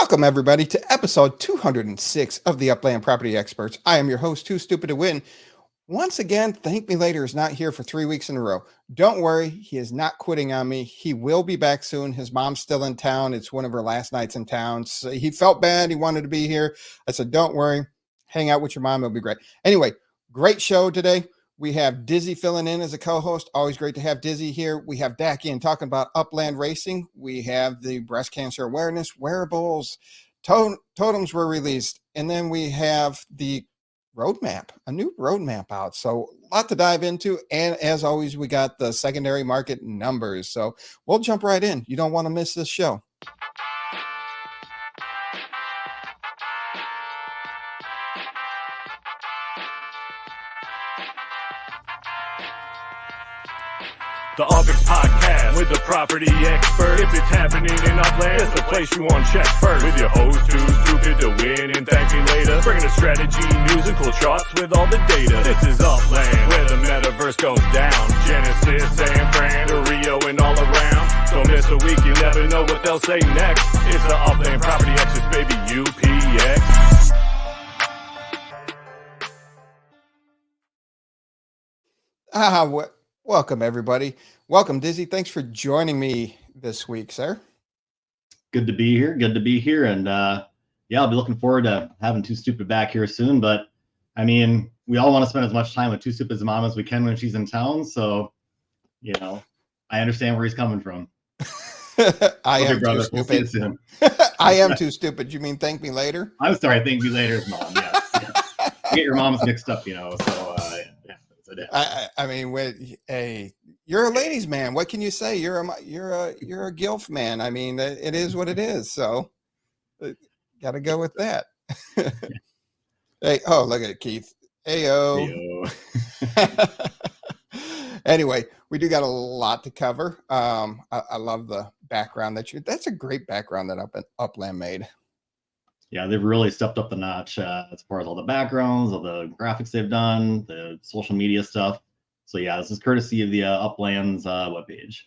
Welcome, everybody, to episode 206 of the Upland Property Experts. I am your host, Too Stupid to Win. Once again, ThankMeLater is not here for 3 weeks in a row. Don't worry, he is not quitting on me. He will be back soon. His mom's still in town. It's one of her last nights in town. So he felt bad. He wanted to be here. I said, don't worry. Hang out with your mom. It'll be great. Anyway, great show today. We have Dizzy filling in as a co-host. Always great to have Dizzy here. We have Dakian talking about Upland racing. We have the breast cancer awareness, wearables, totems were released. And then we have the roadmap, a new roadmap out. So a lot to dive into. And as always, we got the secondary market numbers. So we'll jump right in. You don't want to miss this show. The UPX Podcast with the property expert. If it's happening in Upland, it's the place you want to check first. With your host, Too Stupid to Win and ThankMeLater. Bringing the strategy, news, and cool charts with all the data. This is Upland, where the metaverse goes down. Genesis, San Fran, to Rio, and all around. Don't miss a week, you never know what they'll say next. It's the Upland Property Experts, baby, UPX. What? Welcome, everybody. Welcome, Dizzy. Thanks for joining me this week, sir. Good to be here. Good to be here. And I'll be looking forward to having Too Stupid back here soon. But I mean, we all want to spend as much time with Too Stupid's mom as we can when she's in town. So, I understand where he's coming from. I am brother. too stupid. We'll I am too stupid. You mean ThankMeLater? I'm sorry. ThankMeLater's mom. Yes. You get your moms mixed up, So. I mean, hey, you're a ladies' man. What can you say? You're a gilf man. I mean, it is what it is. So, got to go with that. Hey, oh, look at it, Keith. Ayo. Anyway, we do got a lot to cover. I love the background that's a great background that Upland made. Yeah, they've really stepped up the notch as far as all the backgrounds, all the graphics they've done, the social media stuff. So yeah, this is courtesy of the Upland's webpage.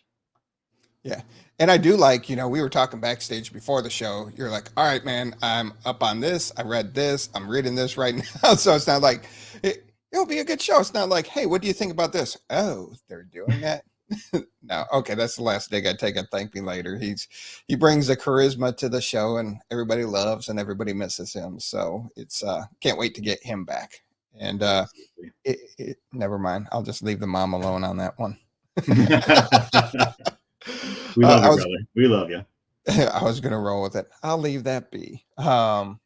Yeah, and I do like, we were talking backstage before the show. You're like, all right, man, I'm up on this. I read this. I'm reading this right now. So it's not like, it'll be a good show. It's not like, hey, what do you think about this? Oh, they're doing that? No, okay, that's the last dig I take at ThankMeLater. He brings the charisma to the show, and everybody loves and everybody misses him. So it's can't wait to get him back. And never mind, I'll just leave the mom alone on that one. We love you, brother. We love you. I was gonna roll with it. I'll leave that be. Oh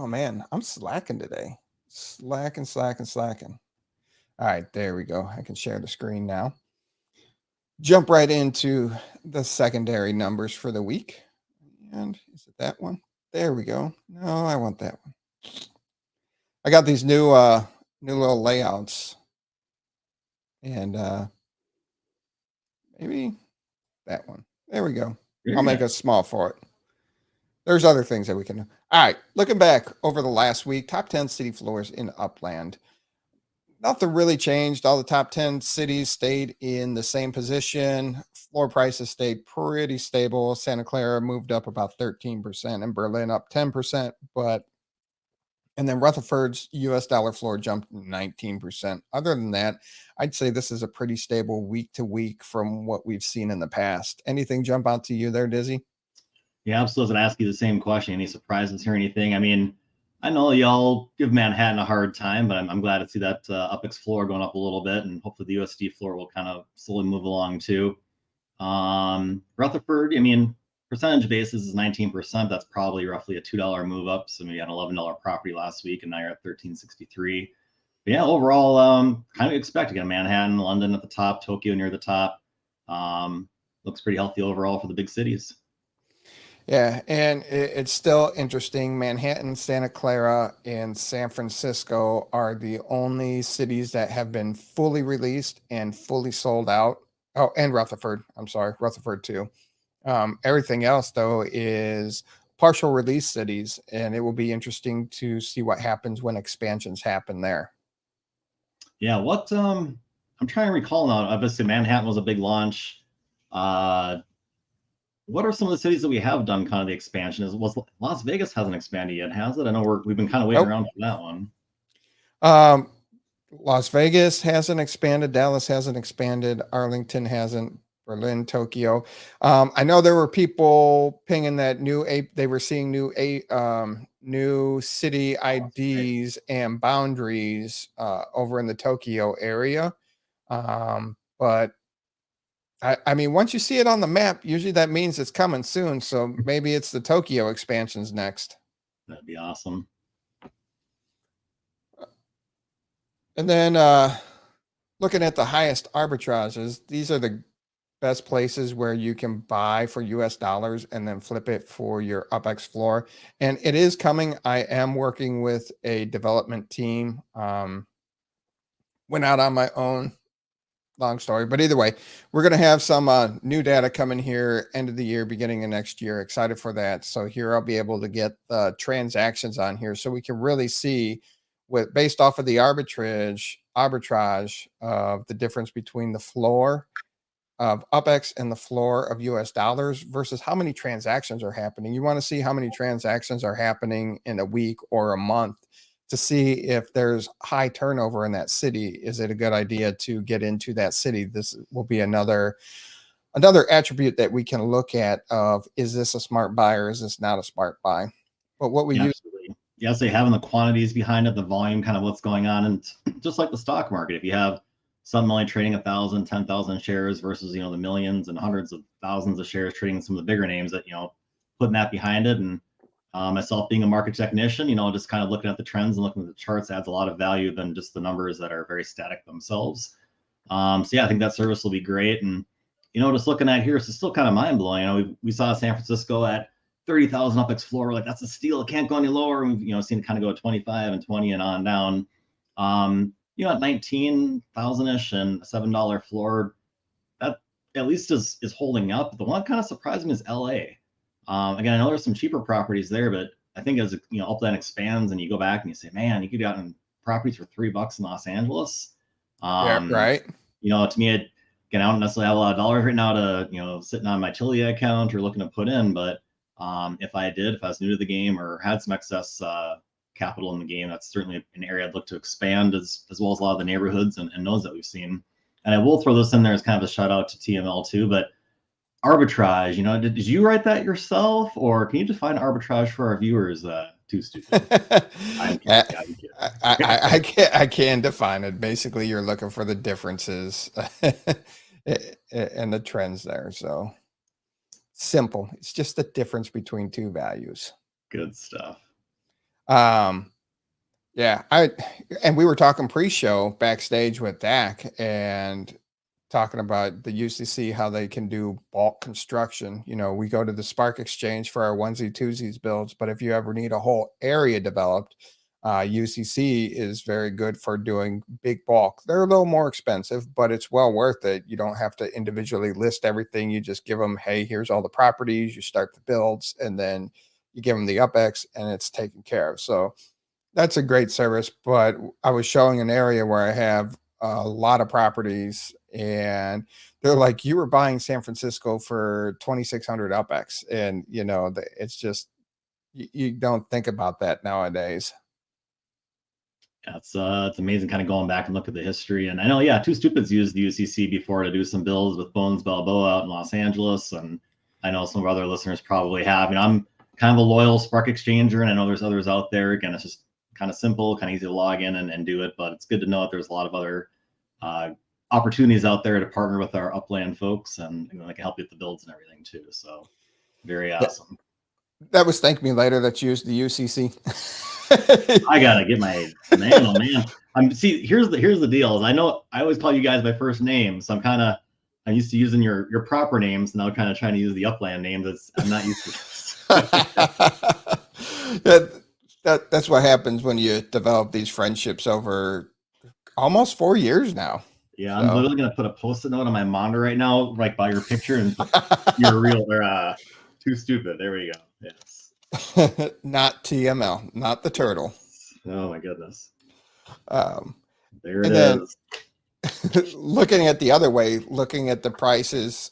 man, I'm slacking today. Slacking. All right, there we go. I can share the screen now. Jump right into the secondary numbers for the week. And is it that one? There we go. No, I want that one. I got these new little layouts. And maybe that one. There we go. I'll make a small for it. There's other things that we can do. All right, looking back over the last week, top 10 city floors in Upland. Nothing really changed. All the top 10 cities stayed in the same position. Floor prices stayed pretty stable. Santa Clara moved up about 13% and Berlin up 10%. And then Rutherford's US dollar floor jumped 19%. Other than that, I'd say this is a pretty stable week to week from what we've seen in the past. Anything jump out to you there, Dizzy? Yeah, I was supposed to ask you the same question. Any surprises or anything? I mean, I know y'all give Manhattan a hard time, but I'm glad to see that UPX floor going up a little bit, and hopefully the USD floor will kind of slowly move along too. Rutherford, I mean, percentage basis is 19%. That's probably roughly a $2 move up. So maybe you had an $11 property last week, and now you're at $13.63. But yeah, overall, kind of expect again, Manhattan, London at the top, Tokyo near the top. Looks pretty healthy overall for the big cities. Yeah, and it's still interesting. Manhattan, Santa Clara, and San Francisco are the only cities that have been fully released and fully sold out. Oh, and Rutherford. I'm sorry, Rutherford too. Everything else, though, is partial release cities, and it will be interesting to see what happens when expansions happen there. Yeah, I'm trying to recall now. Obviously, Manhattan was a big launch. what are some of the cities that we have done kind of the expansion? Las Vegas hasn't expanded yet, has it? I know we've been kind of waiting around for that one. Las Vegas hasn't expanded. Dallas hasn't expanded. Arlington hasn't. Berlin, Tokyo. I know there were people pinging that they were seeing new city IDs and boundaries over in the Tokyo area. But I mean, once you see it on the map, usually that means it's coming soon. So maybe it's the Tokyo expansions next. That'd be awesome. And then looking at the highest arbitrages, these are the best places where you can buy for US dollars and then flip it for your UPX floor. And it is coming. I am working with a development team. Went out on my own. Long story, but either way, we're going to have some new data coming here end of the year, beginning of next year. Excited for that. So here I'll be able to get the transactions on here so we can really see based off of the arbitrage of the difference between the floor of UPX and the floor of US dollars versus how many transactions are happening. You want to see how many transactions are happening in a week or a month to see if there's high turnover in that city. Is it a good idea to get into that city? This will be another attribute that we can look at of, is this a smart buy or is this not a smart buy? But what we use. Yes, they having the quantities behind it, the volume, kind of what's going on. And just like the stock market, if you have some only trading 1,000, 10,000 shares versus, the millions and hundreds of thousands of shares trading some of the bigger names that, putting that behind it. And myself being a market technician, just kind of looking at the trends and looking at the charts adds a lot of value than just the numbers that are very static themselves. So yeah, I think that service will be great. And, just looking at here, it's still kind of mind blowing. We saw San Francisco at 30,000 UPX floor. We're like, that's a steal. It can't go any lower. We've, seen it kind of go at 25 and 20 and on down. At 19,000-ish and a $7 floor, that at least is holding up. The one kind of surprised me is LA. Again, I know there's some cheaper properties there, but I think as Upland expands and you go back and you say, man, you could get in properties for $3 in Los Angeles. Yeah, right. To me, I don't necessarily have a lot of dollars right now to, sitting on my Tilly account or looking to put in, but if I was new to the game or had some excess capital in the game, that's certainly an area I'd look to expand as well as a lot of the neighborhoods and nodes that we've seen. And I will throw this in there as kind of a shout out to TML too, but arbitrage, did you write that yourself, or can you define arbitrage for our viewers? Too stupid. I can define it. Basically, you're looking for the differences and the trends there. So simple. It's just the difference between two values. Good stuff. Yeah, and we were talking pre-show backstage with Dak and talking about the UCC, how they can do bulk construction. We go to the Spark Exchange for our onesie twosies builds, but if you ever need a whole area developed, UCC is very good for doing big bulk. They're a little more expensive, but it's well worth it. You don't have to individually list everything. You just give them, hey, here's all the properties, you start the builds, and then you give them the UPX and it's taken care of. So that's a great service. But I was showing an area where I have a lot of properties and they're like, you were buying San Francisco for 2,600 UPX. And, it's just, you don't think about that nowadays. Yeah, it's amazing kind of going back and look at the history. And I know, Two Stupids used the UCC before to do some builds with Bones Balboa out in Los Angeles. And I know some of our other listeners probably have. I'm kind of a loyal Spark Exchanger, and I know there's others out there. Again, it's just kind of simple, kind of easy to log in and do it, but it's good to know that there's a lot of other opportunities out there to partner with our Upland folks, and they can help you with the builds and everything too. So very awesome. That was ThankMeLater that used the UCC. I gotta get my man. Oh man, here's the deal. Is I know I always call you guys by first name, so I'm used to using your proper names, and now kind of trying to use the Upland name. I'm not used to. That's what happens when you develop these friendships over almost 4 years now. Yeah, I'm literally gonna put a Post-it note on my monitor right now, right by your picture, and you're real. They're Too Stupid. There we go. Yes. Not TML, not the turtle. Oh my goodness. There it is. Looking at the other way, looking at the prices,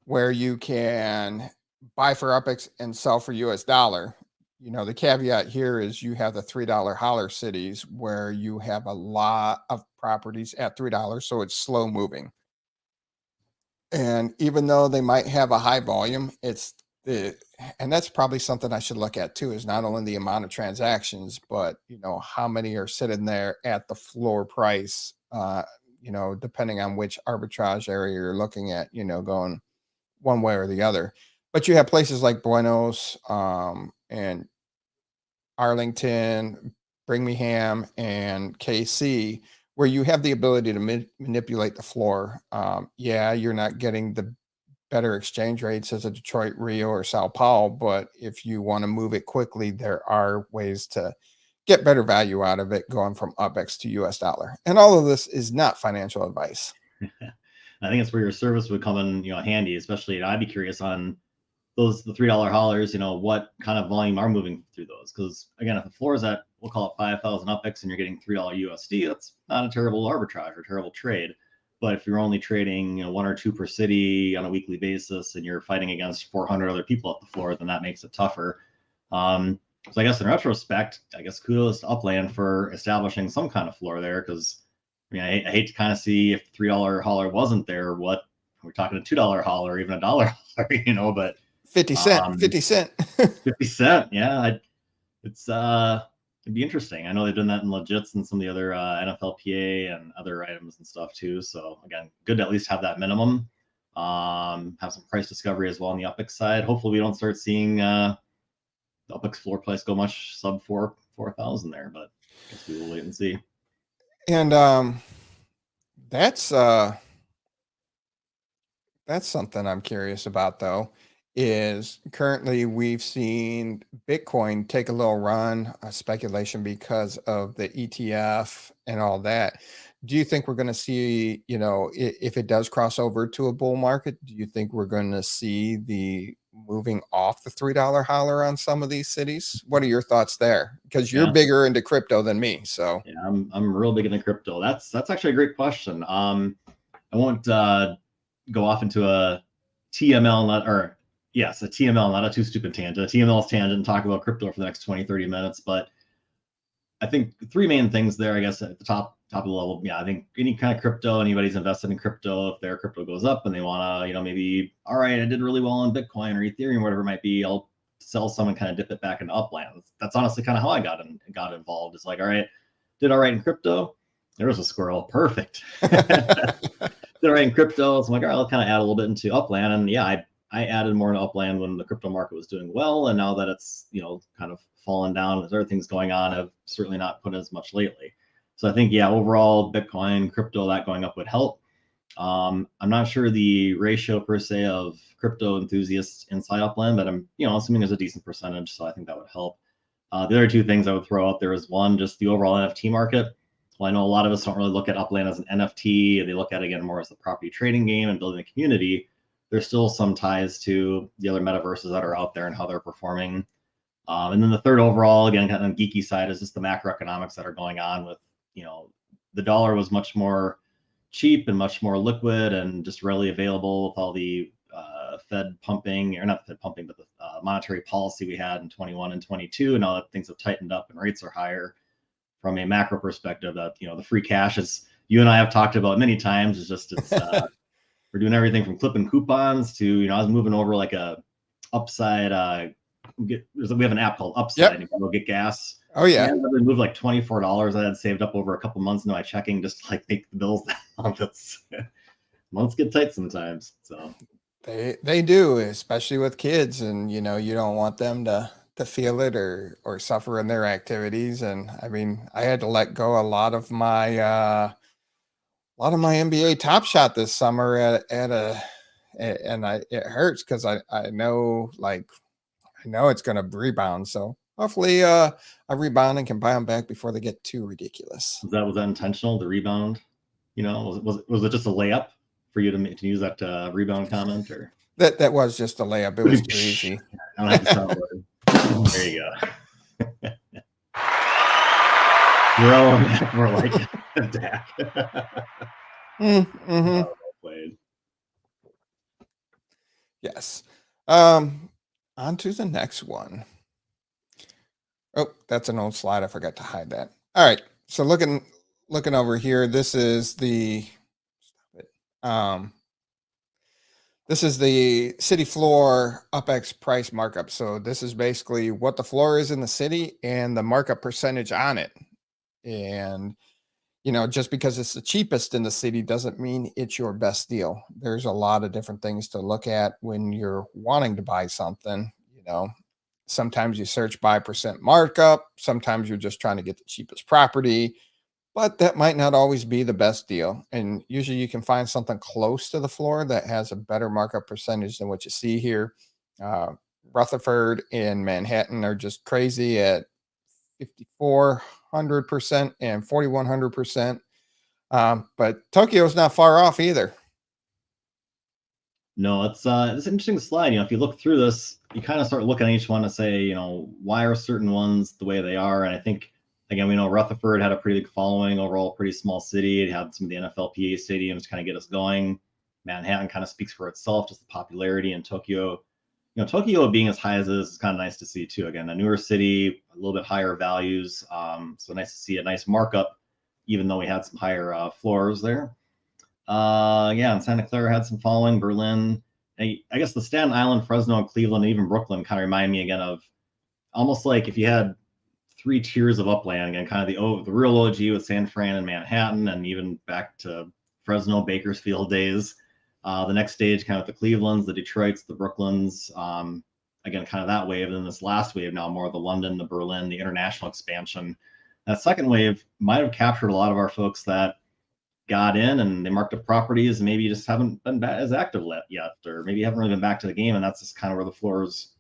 where you can buy for UPX and sell for US dollar. You know, the caveat here is you have the $3 holler cities where you have a lot of properties at $3, so it's slow moving. And even though they might have a high volume, and that's probably something I should look at too, is not only the amount of transactions, but how many are sitting there at the floor price, depending on which arbitrage area you're looking at, going one way or the other. But you have places like Buenos, and Arlington, Birmingham, and KC, where you have the ability to manipulate the floor. You're not getting the better exchange rates as a Detroit, Rio, or Sao Paulo, but if you want to move it quickly, there are ways to get better value out of it going from UPX to US dollar. And all of this is not financial advice. I think it's where your service would come in, handy, especially I'd be curious on the $3 hollers, what kind of volume are moving through those? Because again, if the floor is at, we'll call it 5,000 UPX and you're getting $3 USD, that's not a terrible arbitrage or terrible trade. But if you're only trading, 1 or 2 per city on a weekly basis and you're fighting against 400 other people at the floor, then that makes it tougher. So I guess in retrospect, kudos to Upland for establishing some kind of floor there, because I hate to kind of see if the $3 holler wasn't there, what we're talking a $2 holler, even a $1 holler, but 50 cent, 50 cent. 50 cent. Yeah. It'd be interesting. I know they've done that in Legits and some of the other NFLPA and other items and stuff too. So again, good to at least have that minimum. Have some price discovery as well on the UPX side. Hopefully we don't start seeing the UPX floor price go much sub 4,000 there, but I guess we will wait and see. And that's something I'm curious about, though, is currently we've seen Bitcoin take a little run, speculation because of the ETF and all that. Do you think we're going to see, if it does cross over to a bull market, do you think we're going to see the moving off the $3 holler on some of these cities? What are your thoughts there? Because you're bigger into crypto than me. So yeah, I'm real big into crypto. That's actually a great question. I won't go off into a TML, a TML, not a too stupid tangent, a TML's tangent, and talk about crypto for the next 20, 30 minutes. But I think 3 main things there, I guess, at the top of the level. Yeah, I think any kind of crypto, anybody's invested in crypto, if their crypto goes up and they want to, maybe, all right, I did really well on Bitcoin or Ethereum, whatever it might be, I'll sell some and kind of dip it back into Upland. That's honestly kind of how I got involved. It's like, all right, did all right in crypto. There was a squirrel. Perfect. Did all right in crypto. So I'm like, all right, I'll kind of add a little bit into Upland. And yeah, I added more into Upland when the crypto market was doing well. And now that it's, kind of fallen down, there's other things going on, I've certainly not put as much lately. So I think, yeah, overall Bitcoin, crypto, that going up would help. I'm not sure the ratio per se of crypto enthusiasts inside Upland, but I'm, assuming there's a decent percentage. So I think that would help. The other 2 things I would throw out there is, one, just the overall NFT market. Well, I know a lot of us don't really look at Upland as an NFT. They look at it again more as a property trading game and building a community. There's still some ties to the other metaverses that are out there and how they're performing. And then the third overall, again, kind of on the geeky side, is just the macroeconomics that are going on with, the dollar was much more cheap and much more liquid and just readily available with all the Fed pumping, or not Fed pumping, but the monetary policy we had in 21 and 22. And now that things have tightened up and rates are higher, from a macro perspective, that, the free cash, as you and I have talked about many times, is just, we're doing everything from clipping coupons to, I was moving over like a upside, we have an app called Upside. Yep. And you can go get gas. Oh yeah. And I moved like $24 I had saved up over a couple months into my checking, just to like make the bills down. Months get tight sometimes. So they do, especially with kids, and you don't want them to feel it or suffer in their activities. And I mean, I had to let go a lot of my NBA Top Shot this summer it hurts because I know it's going to rebound. So hopefully I rebound and can buy them back before they get too ridiculous. Was that intentional, the rebound? Was it just a layup for you to use that rebound comment, or? That was just a layup. It was too easy. I don't have to sound word. There you go. We're like Dak. Mm-hmm. Well played. Yes. On to the next one. Oh, that's an old slide. I forgot to hide that. All right. So looking over here, um this is the city floor UPX price markup. So this is basically what the floor is in the city and the markup percentage on it. And just because it's the cheapest in the city doesn't mean it's your best deal. There's a lot of different things to look at when you're wanting to buy something. Sometimes you search by percent markup, sometimes you're just trying to get the cheapest property, but that might not always be the best deal. And usually you can find something close to the floor that has a better markup percentage than what you see here. Uh, Rutherford and Manhattan are just crazy at 5,400% and 4,100%. But Tokyo's not far off either. No, it's an interesting slide. If you look through this, you kind of start looking at each one to say, why are certain ones the way they are? And I think, again, we know Rutherford had a pretty big following, overall pretty small city. It had some of the NFLPA stadiums to kind of get us going. Manhattan kind of speaks for itself, just the popularity. In Tokyo, Tokyo being as high as it is kind of nice to see too. Again, a newer city, a little bit higher values. So nice to see a nice markup, even though we had some higher floors there. And Santa Clara had some following. Berlin, I guess the Staten Island, Fresno, Cleveland, and even Brooklyn kind of remind me again of almost like if you had 3 tiers of Upland, again, kind of the real OG with San Fran and Manhattan, and even back to Fresno, Bakersfield days. The next stage, kind of the Clevelands, the Detroits, the Brooklyns, again, kind of that wave. And then this last wave now more the London, the Berlin, the international expansion. That second wave might have captured a lot of our folks that got in and they marked up properties and maybe just haven't been as active yet, or maybe haven't really been back to the game. And that's just kind of where the floors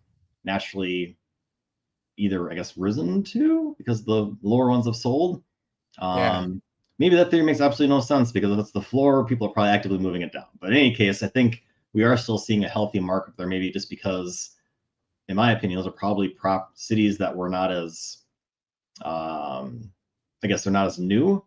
naturally either, I guess, risen to because the lower ones have sold. Maybe that theory makes absolutely no sense because if it's the floor, people are probably actively moving it down. But in any case, I think we are still seeing a healthy markup there, maybe just because, in my opinion, those are probably cities that were not as, I guess they're not as new,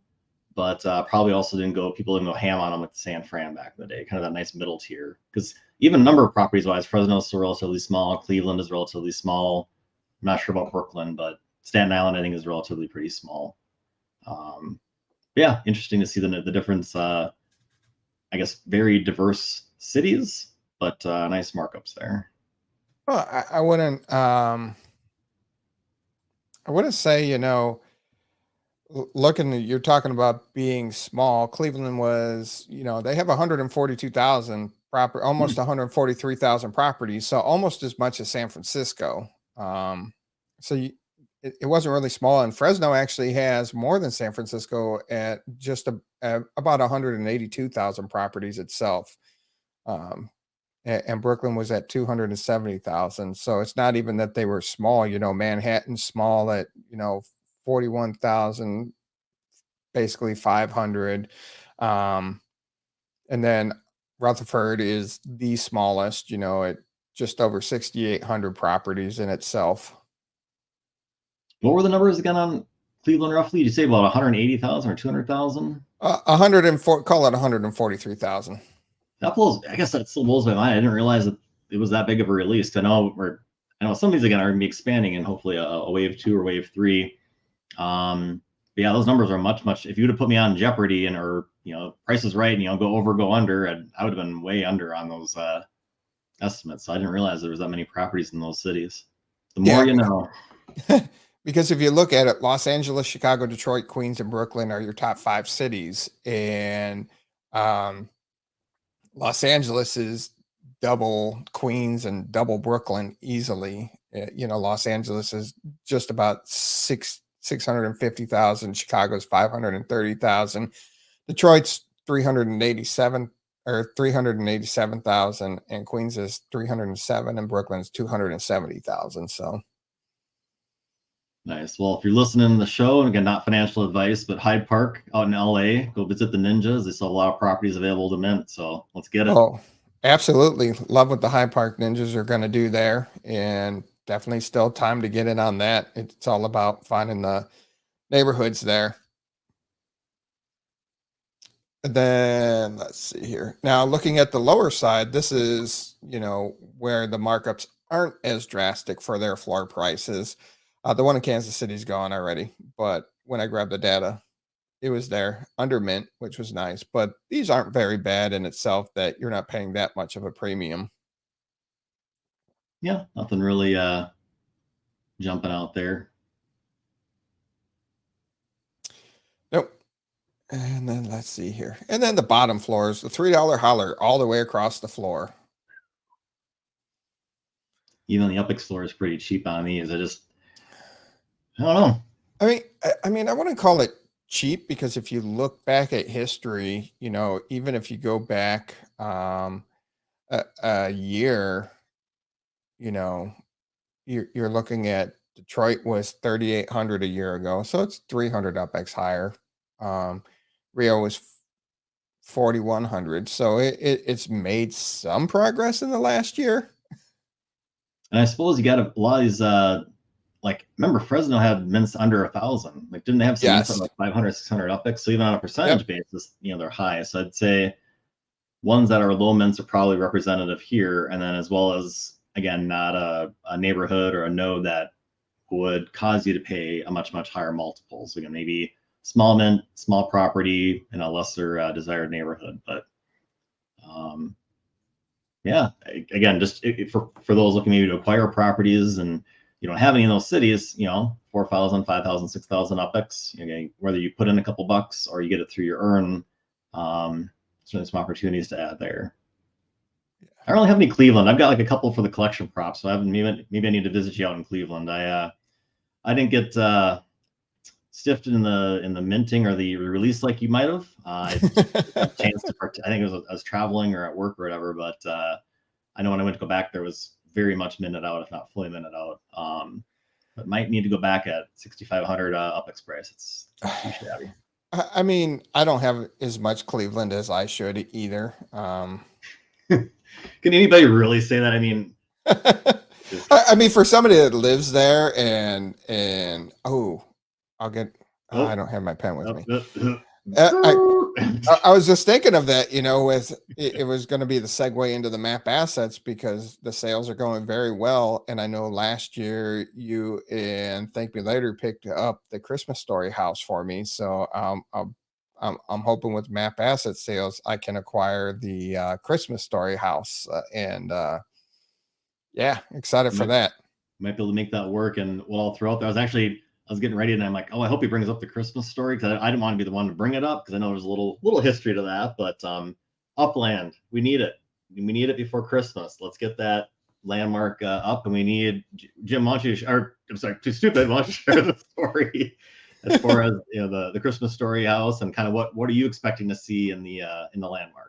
but probably also people didn't go ham on them with San Fran back in the day, kind of that nice middle tier. Because even number of properties wise, Fresno is still relatively small, Cleveland is relatively small. I'm not sure about Brooklyn, but Staten Island I think is relatively pretty small. Interesting to see the difference. I guess very diverse cities, but nice markups there. Well, I wouldn't say, you're talking about being small. Cleveland was, they have 142,000 almost 143,000 properties. So almost as much as San Francisco. It wasn't really small. And Fresno actually has more than San Francisco at just about 182,000 properties itself. And Brooklyn was at 270,000. So it's not even that they were small. Manhattan's small at 41,000, basically 500. And then Rutherford is the smallest. At just over 6,800 properties in itself. What were the numbers again on Cleveland roughly? Did you say about 180,000 or 200,000? 104. Call it 143,000. I guess that still blows my mind. I didn't realize that it was that big of a release. I know some of these again are going to be expanding and hopefully a wave 2 or wave 3. Those numbers are much. If you would have put me on Jeopardy or Price is Right and go over, go under, I would have been way under on those estimates. So I didn't realize there was that many properties in those cities. The more you know. Because if you look at it, Los Angeles, Chicago, Detroit, Queens, and Brooklyn are your top 5 cities, and Los Angeles is double Queens and double Brooklyn easily. Los Angeles is just about 650,000. Chicago's 530,000. Detroit's 387,000, and Queens is 307, and Brooklyn's 270,000. So. Nice. Well, if you're listening to the show, and again, not financial advice, but Hyde Park out in LA, go visit the Ninjas. They still have a lot of properties available to mint. So let's get it. Oh, absolutely. Love what the Hyde Park Ninjas are going to do there. And definitely still time to get in on that. It's all about finding the neighborhoods there. And then let's see here. Now, looking at the lower side, this is, where the markups aren't as drastic for their floor prices. The one in Kansas City's gone already, but when I grabbed the data, it was there under mint, which was nice. But these aren't very bad in itself that you're not paying that much of a premium. Yeah, nothing really jumping out there. Nope. And then let's see here. And then the bottom floors, the $3 holler all the way across the floor. Even the UPX floor is pretty cheap on these. I don't know. I mean, I wouldn't call it cheap because if you look back at history, even if you go back a year, you're looking at Detroit was 3,800 a year ago, so it's 300 UPX higher. Rio was 4,100, so it's made some progress in the last year. And I suppose you got a lot of these, remember Fresno had mints under 1,000. Like, didn't they have some mints on like 500, 600 UPX? So even on a percentage basis, they're high. So I'd say ones that are low mints are probably representative here. And then as well as, again, not a neighborhood or a node that would cause you to pay a much, much higher multiple. So again, maybe small mint, small property in a lesser desired neighborhood. But yeah, again, just for those looking maybe to acquire properties and you don't have any in those cities, 4,000, 5,000, 6,000 UPX, okay, whether you put in a couple bucks or you get it through your earn, certainly some opportunities to add there. I don't really have any Cleveland. I've got like a couple for the collection props, so I haven't maybe I need to visit you out in Cleveland. I didn't get stiffed in the minting or the release like you might have. I had a chance to I think I was traveling or at work or whatever, but I know when I went to go back, there was very much minted out, if not fully minted out. But might need to go back at 6,500 UPX price. It's too shabby. I mean, I don't have as much Cleveland as I should either. Can anybody really say that? I mean, I mean, for somebody that lives there and I don't have my pen with me. I was just thinking of that, with it was going to be the segue into the map assets because the sales are going very well. And I know last year you and ThankMeLater picked up the Christmas Story house for me. So I'm hoping with map asset sales, I can acquire the Christmas Story house. Yeah, excited for that. Might be able to make that work. And what I'll throw out there, I was getting ready and I'm like, oh, I hope he brings up the Christmas Story because I didn't want to be the one to bring it up because I know there's a little history to that. But Upland, we need it. We need it before Christmas. Let's get that landmark up, and we need Jim. Why don't you? I'm sorry, too stupid. Why don't you share the story as far as the Christmas Story house and kind of what are you expecting to see in the landmark?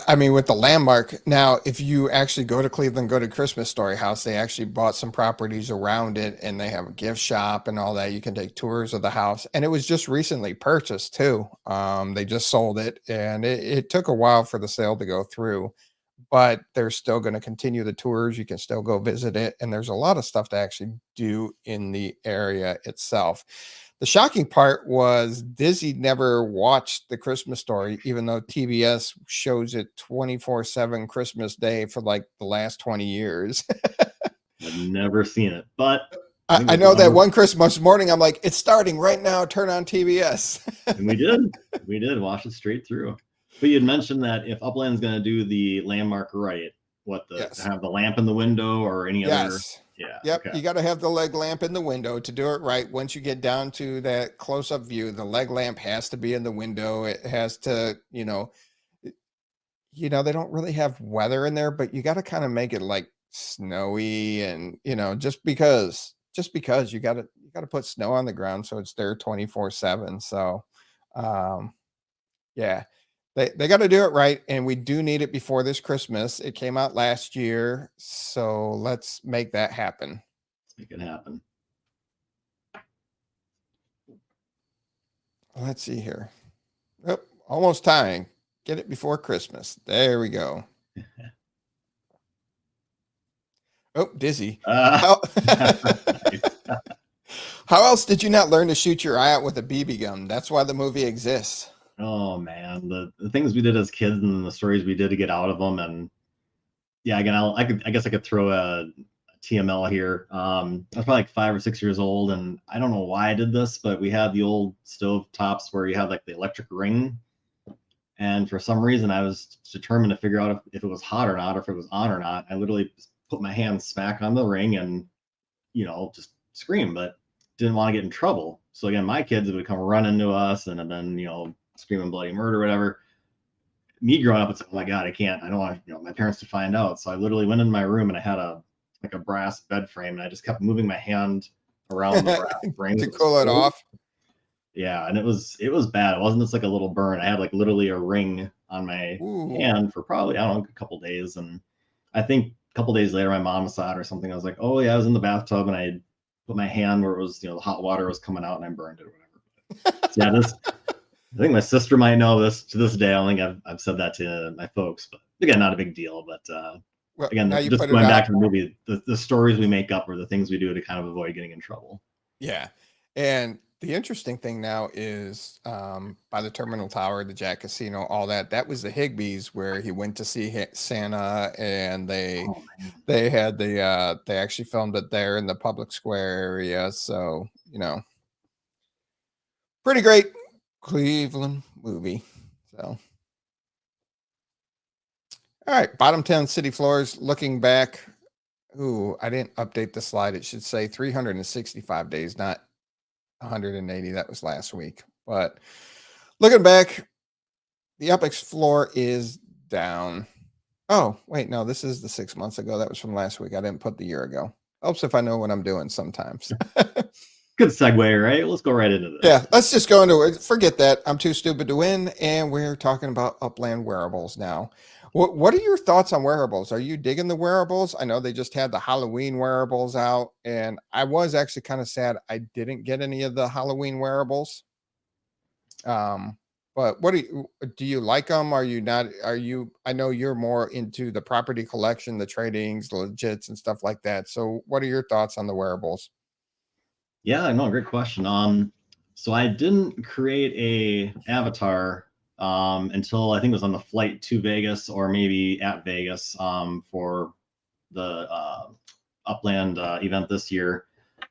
I mean, with the landmark now, if you actually go to Cleveland, go to Christmas Story house, they actually bought some properties around it and they have a gift shop and all that. You can take tours of the house, and it was just recently purchased too. They just sold it, and it took a while for the sale to go through, but they're still going to continue the tours. You can still go visit it, and there's a lot of stuff to actually do in the area itself. The shocking part was Dizzy never watched the Christmas Story, even though TBS shows it 24/7 Christmas Day for like the last 20 years. I've never seen it, but I know that one Christmas morning, I'm like, it's starting right now. Turn on TBS. And we did watch it straight through. But you had mentioned that if Upland's going to do the landmark right, have the lamp in the window or any other. Yeah. Yep. Okay. You got to have the leg lamp in the window to do it right. Once you get down to that close-up view, the leg lamp has to be in the window. It has to, they don't really have weather in there, but you got to kind of make it like snowy and, just because you got to put snow on the ground. So it's there 24/7. So, yeah. They got to do it right, and we do need it before this Christmas. It came out last year, so let's make that happen. Let's make it happen. Let's see here. Oh, almost time. Get it before Christmas. There we go. Oh, Dizzy. How else did you not learn to shoot your eye out with a BB gun? That's why the movie exists. Oh man, man. The things we did as kids and the stories we did to get out of them. And yeah, again, I guess I could throw a TML here. I was probably like 5 or 6 years old, and I don't know why I did this, but we had the old stove tops where you had like the electric ring. And for some reason, I was determined to figure out if it was hot or not, or if it was on or not. I literally put my hand smack on the ring and, just scream, but didn't want to get in trouble. So again, my kids would come running to us and then, screaming bloody murder, whatever. Me growing up, it's like, oh my God, I don't want my parents to find out. So I literally went in my room and I had a brass bed frame, and I just kept moving my hand around the brass frame to cool it off. Yeah, and it was bad. It wasn't just like a little burn. I had like literally a ring on my hand for probably, I don't know, a couple days. And I think a couple days later, my mom saw it or something. I was like, oh yeah, I was in the bathtub and I put my hand where it was, the hot water was coming out and I burned it or whatever. So yeah, I think my sister might know this to this day. I don't think I've said that to my folks, but again, not a big deal. But again, just going back to the movie, the stories we make up or the things we do to kind of avoid getting in trouble. Yeah. And the interesting thing now is by the Terminal Tower, the Jack Casino, all that was the Higbees where he went to see Santa, and they had they actually filmed it there in the public square area. So, pretty great Cleveland movie. So, all right, bottom 10 city floors. Looking back, I didn't update the slide. It should say 365 days, not 180. That was last week. But looking back, the UPX floor is down. Oh, wait, no, this is the 6 months ago. That was from last week. I didn't put the year ago. Helps if I know what I'm doing sometimes. Good segue, right? Let's go right into this. Yeah, let's just go into it. Forget that. I'm too stupid to win. And we're talking about Upland Wearables now. What are your thoughts on Wearables? Are you digging the Wearables? I know they just had the Halloween Wearables out, and I was actually kind of sad I didn't get any of the Halloween Wearables. But do you like them? Are you not? I know you're more into the property collection, the tradings, the legits, and stuff like that. So what are your thoughts on the Wearables? Yeah, no, great question. So I didn't create a avatar until I think it was on the flight to Vegas or maybe at Vegas for the Upland event this year.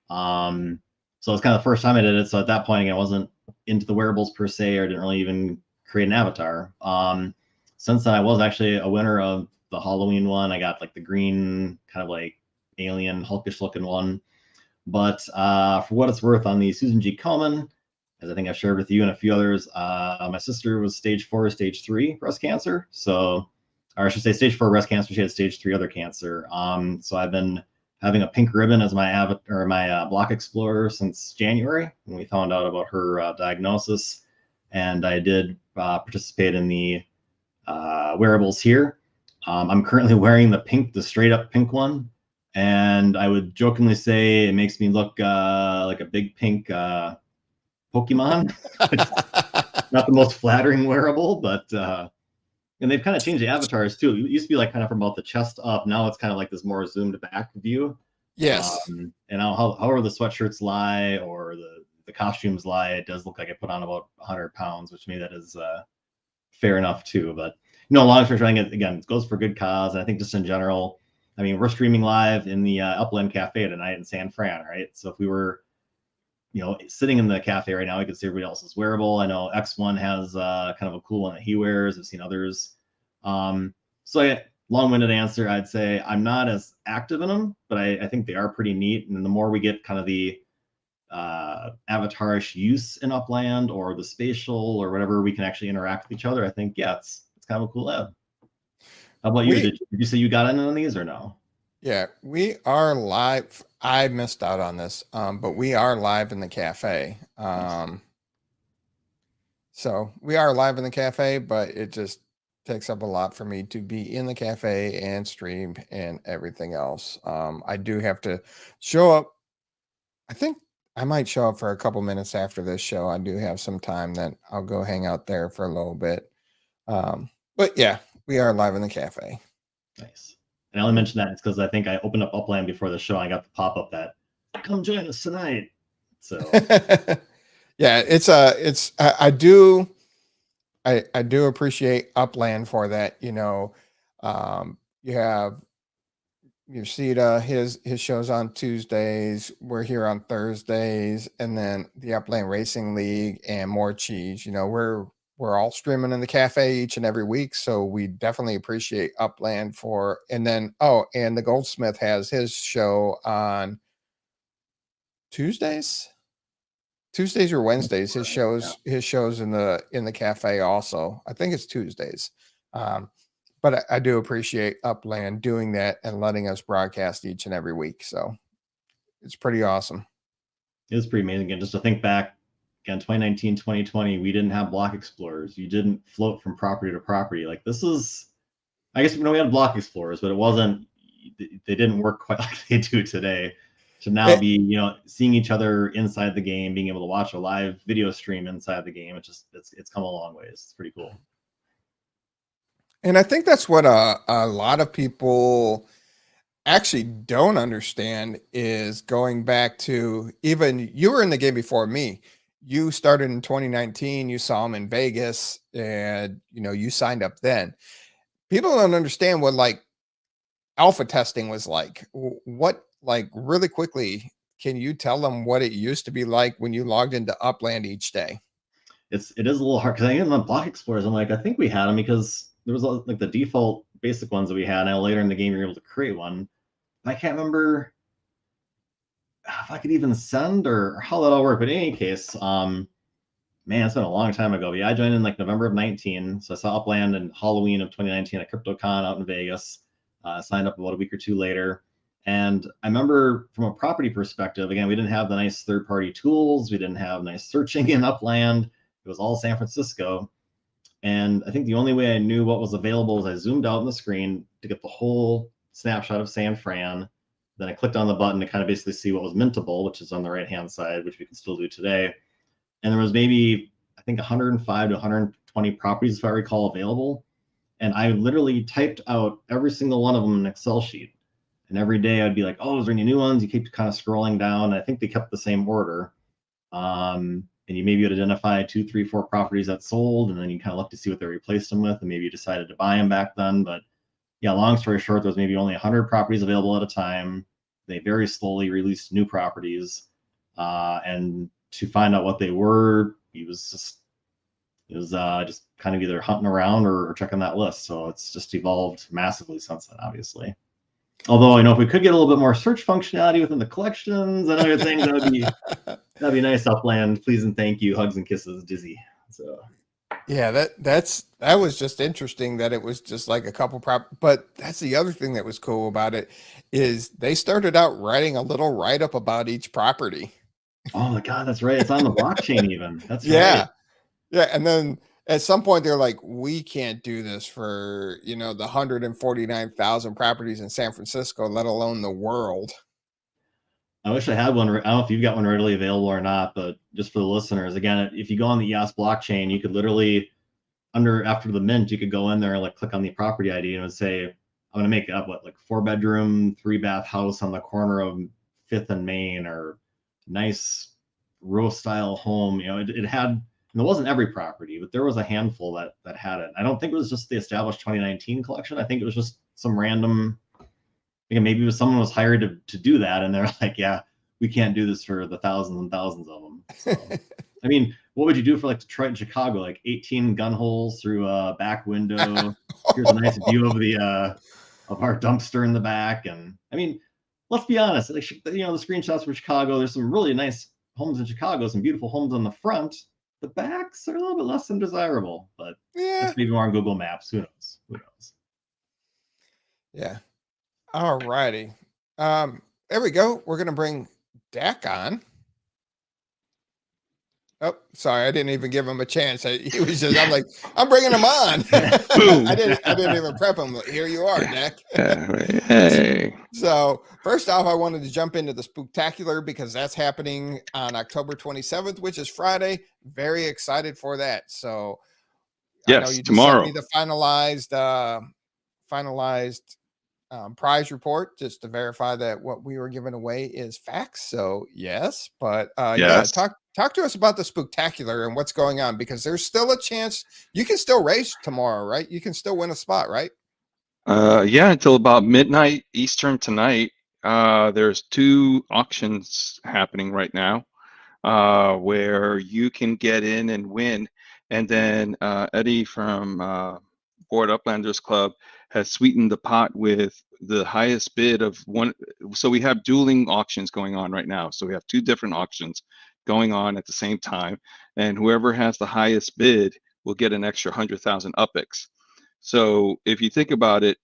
So it's kind of the first time I did it. So at that point, I wasn't into the Wearables per se, or didn't really even create an avatar. Since then, I was actually a winner of the Halloween one. I got like the green kind of like alien Hulkish looking one. But for what it's worth, on the Susan G. Komen, as I think I've shared with you and a few others, my sister was stage 4, stage 3 breast cancer. So, or I should say stage 4 breast cancer. She had stage 3 other cancer. So I've been having a pink ribbon as my my Block Explorer since January when we found out about her diagnosis. And I did participate in the Wearables here. I'm currently wearing the straight up pink one. And I would jokingly say it makes me look like a big pink Pokemon. Not the most flattering wearable, but and they've kind of changed the avatars too. It used to be like kind of from about the chest up. Now it's kind of like this more zoomed back view. Yes. And however the sweatshirts lie or the costumes lie, it does look like I put on about 100 pounds, which to me that is fair enough too. But long story short, again, it goes for good cause. And I think just in general, I mean, we're streaming live in the Upland Cafe tonight in San Fran, right? So if we were, sitting in the cafe right now, we could see everybody else's wearable. I know X1 has kind of a cool one that he wears. I've seen others. So long-winded answer, I'd say I'm not as active in them, but I think they are pretty neat. And the more we get kind of the avatarish use in Upland or the spatial or whatever, we can actually interact with each other. I think, yeah, it's kind of a cool app. How about you? Did you say you got in on these or no? Yeah, we are live. I missed out on this, but we are live in the cafe. So we are live in the cafe, but it just takes up a lot for me to be in the cafe and stream and everything else. I do have to show up. I think I might show up for a couple minutes after this show. I do have some time that I'll go hang out there for a little bit. But yeah, we are live in the cafe. Nice. And I only mentioned that because I think I opened up Upland before the show. I got the pop-up that come join us tonight. So yeah, I do. I do appreciate Upland for that. You have Yoshida, his shows on Tuesdays. We're here on Thursdays, and then the Upland Racing League and More Cheese. We're all streaming in the cafe each and every week, so we definitely appreciate Upland for. And then and the Goldsmith has his show on Tuesdays or Wednesdays. His shows in the cafe also. I think it's Tuesdays. But I do appreciate Upland doing that and letting us broadcast each and every week. So it's pretty awesome. It was pretty amazing. Again, just to think back, again, 2019, 2020, we didn't have block explorers. You didn't float from property to property. Like this is, I guess, we had block explorers, but it wasn't, they didn't work quite like they do today. To now be, seeing each other inside the game, being able to watch a live video stream inside the game. It's come a long ways. It's pretty cool. And I think that's what a lot of people actually don't understand is going back to, even you were in the game before me. You started in 2019. You saw them in Vegas, and you signed up then. People don't understand what alpha testing was like. What really quickly, can you tell them what it used to be like when you logged into Upland each day? It is a little hard because I in the block explorers, I'm like, I think we had them because there was like the default basic ones that we had. Now later in the game, you're able to create one. I can't remember if I could even send or how that all worked. But in any case, man, it's been a long time ago. Yeah, I joined in November of 19. So I saw Upland in Halloween of 2019 at CryptoCon out in Vegas. Signed up about a week or two later. And I remember from a property perspective, again, we didn't have the nice third-party tools. We didn't have nice searching in Upland. It was all San Francisco. And I think the only way I knew what was available was I zoomed out on the screen to get the whole snapshot of San Fran. Then I clicked on the button to kind of basically see what was mintable, which is on the right-hand side, which we can still do today. And there was maybe, I think, 105 to 120 properties, if I recall, available. And I literally typed out every single one of them in an Excel sheet. And every day I'd be like, oh, is there any new ones? You keep kind of scrolling down. I think they kept the same order. And you maybe would identify 2, 3, 4 properties that sold, and then you kind of look to see what they replaced them with, and maybe you decided to buy them back then. But yeah, long story short, there was maybe only 100 properties available at a time. They very slowly released new properties, and to find out what they were, it was just kind of either hunting around or checking that list. So it's just evolved massively since then, obviously. Although, if we could get a little bit more search functionality within the collections and other things, that'd be nice. Upland, please and thank you, hugs and kisses, Dizzy. So yeah, that was just interesting that it was just like a couple but that's the other thing that was cool about it is they started out writing a little write-up about each property. Oh my God, that's right. It's on the blockchain even. That's right. Yeah, and then at some point they're like, we can't do this for the 149,000 properties in San Francisco, let alone the world. I wish I had one. I don't know if you've got one readily available or not, but just for the listeners, again, if you go on the EOS blockchain, you could literally after the mint, you could go in there and click on the property ID and it would say, I'm going to make it up, 4-bedroom, 3-bath house on the corner of 5th and Main, or nice row style home. It had, and it wasn't every property, but there was a handful that had it. I don't think it was just the established 2019 collection. I think it was just some random, maybe it was someone was hired to do that, and they're like, yeah, we can't do this for the thousands and thousands of them. So, I mean, what would you do for Detroit and Chicago? 18 gun holes through a back window. Here's a nice view of the of our dumpster in the back. And I mean, let's be honest. The screenshots from Chicago. There's some really nice homes in Chicago. Some beautiful homes on the front. The backs are a little bit less than desirable, but yeah, maybe more on Google Maps. Who knows? Yeah. All righty. There we go. We're gonna bring Dak on. Oh, sorry, I didn't even give him a chance. He was just, I'm like, I'm bringing him on. I didn't even prep him. Here you are, Dak. Hey. So first off, I wanted to jump into the Spooktacular because that's happening on October 27th, which is Friday. Very excited for that. So yes, I know you just tomorrow. sent me the finalized prize report just to verify that what we were giving away is facts. So yes, but yes. Yeah, talk to us about the Spooktacular and what's going on, because there's still a chance you can still race tomorrow, right? You can still win a spot, right? Yeah, until about midnight Eastern tonight. There's 2 auctions happening right now where you can get in and win. And then Eddie from Board Uplanders Club has sweetened the pot with the highest bid of one. So we have dueling auctions going on right now. So we have 2 different auctions going on at the same time. And whoever has the highest bid will get an extra 100,000 UPX. So if you think about it,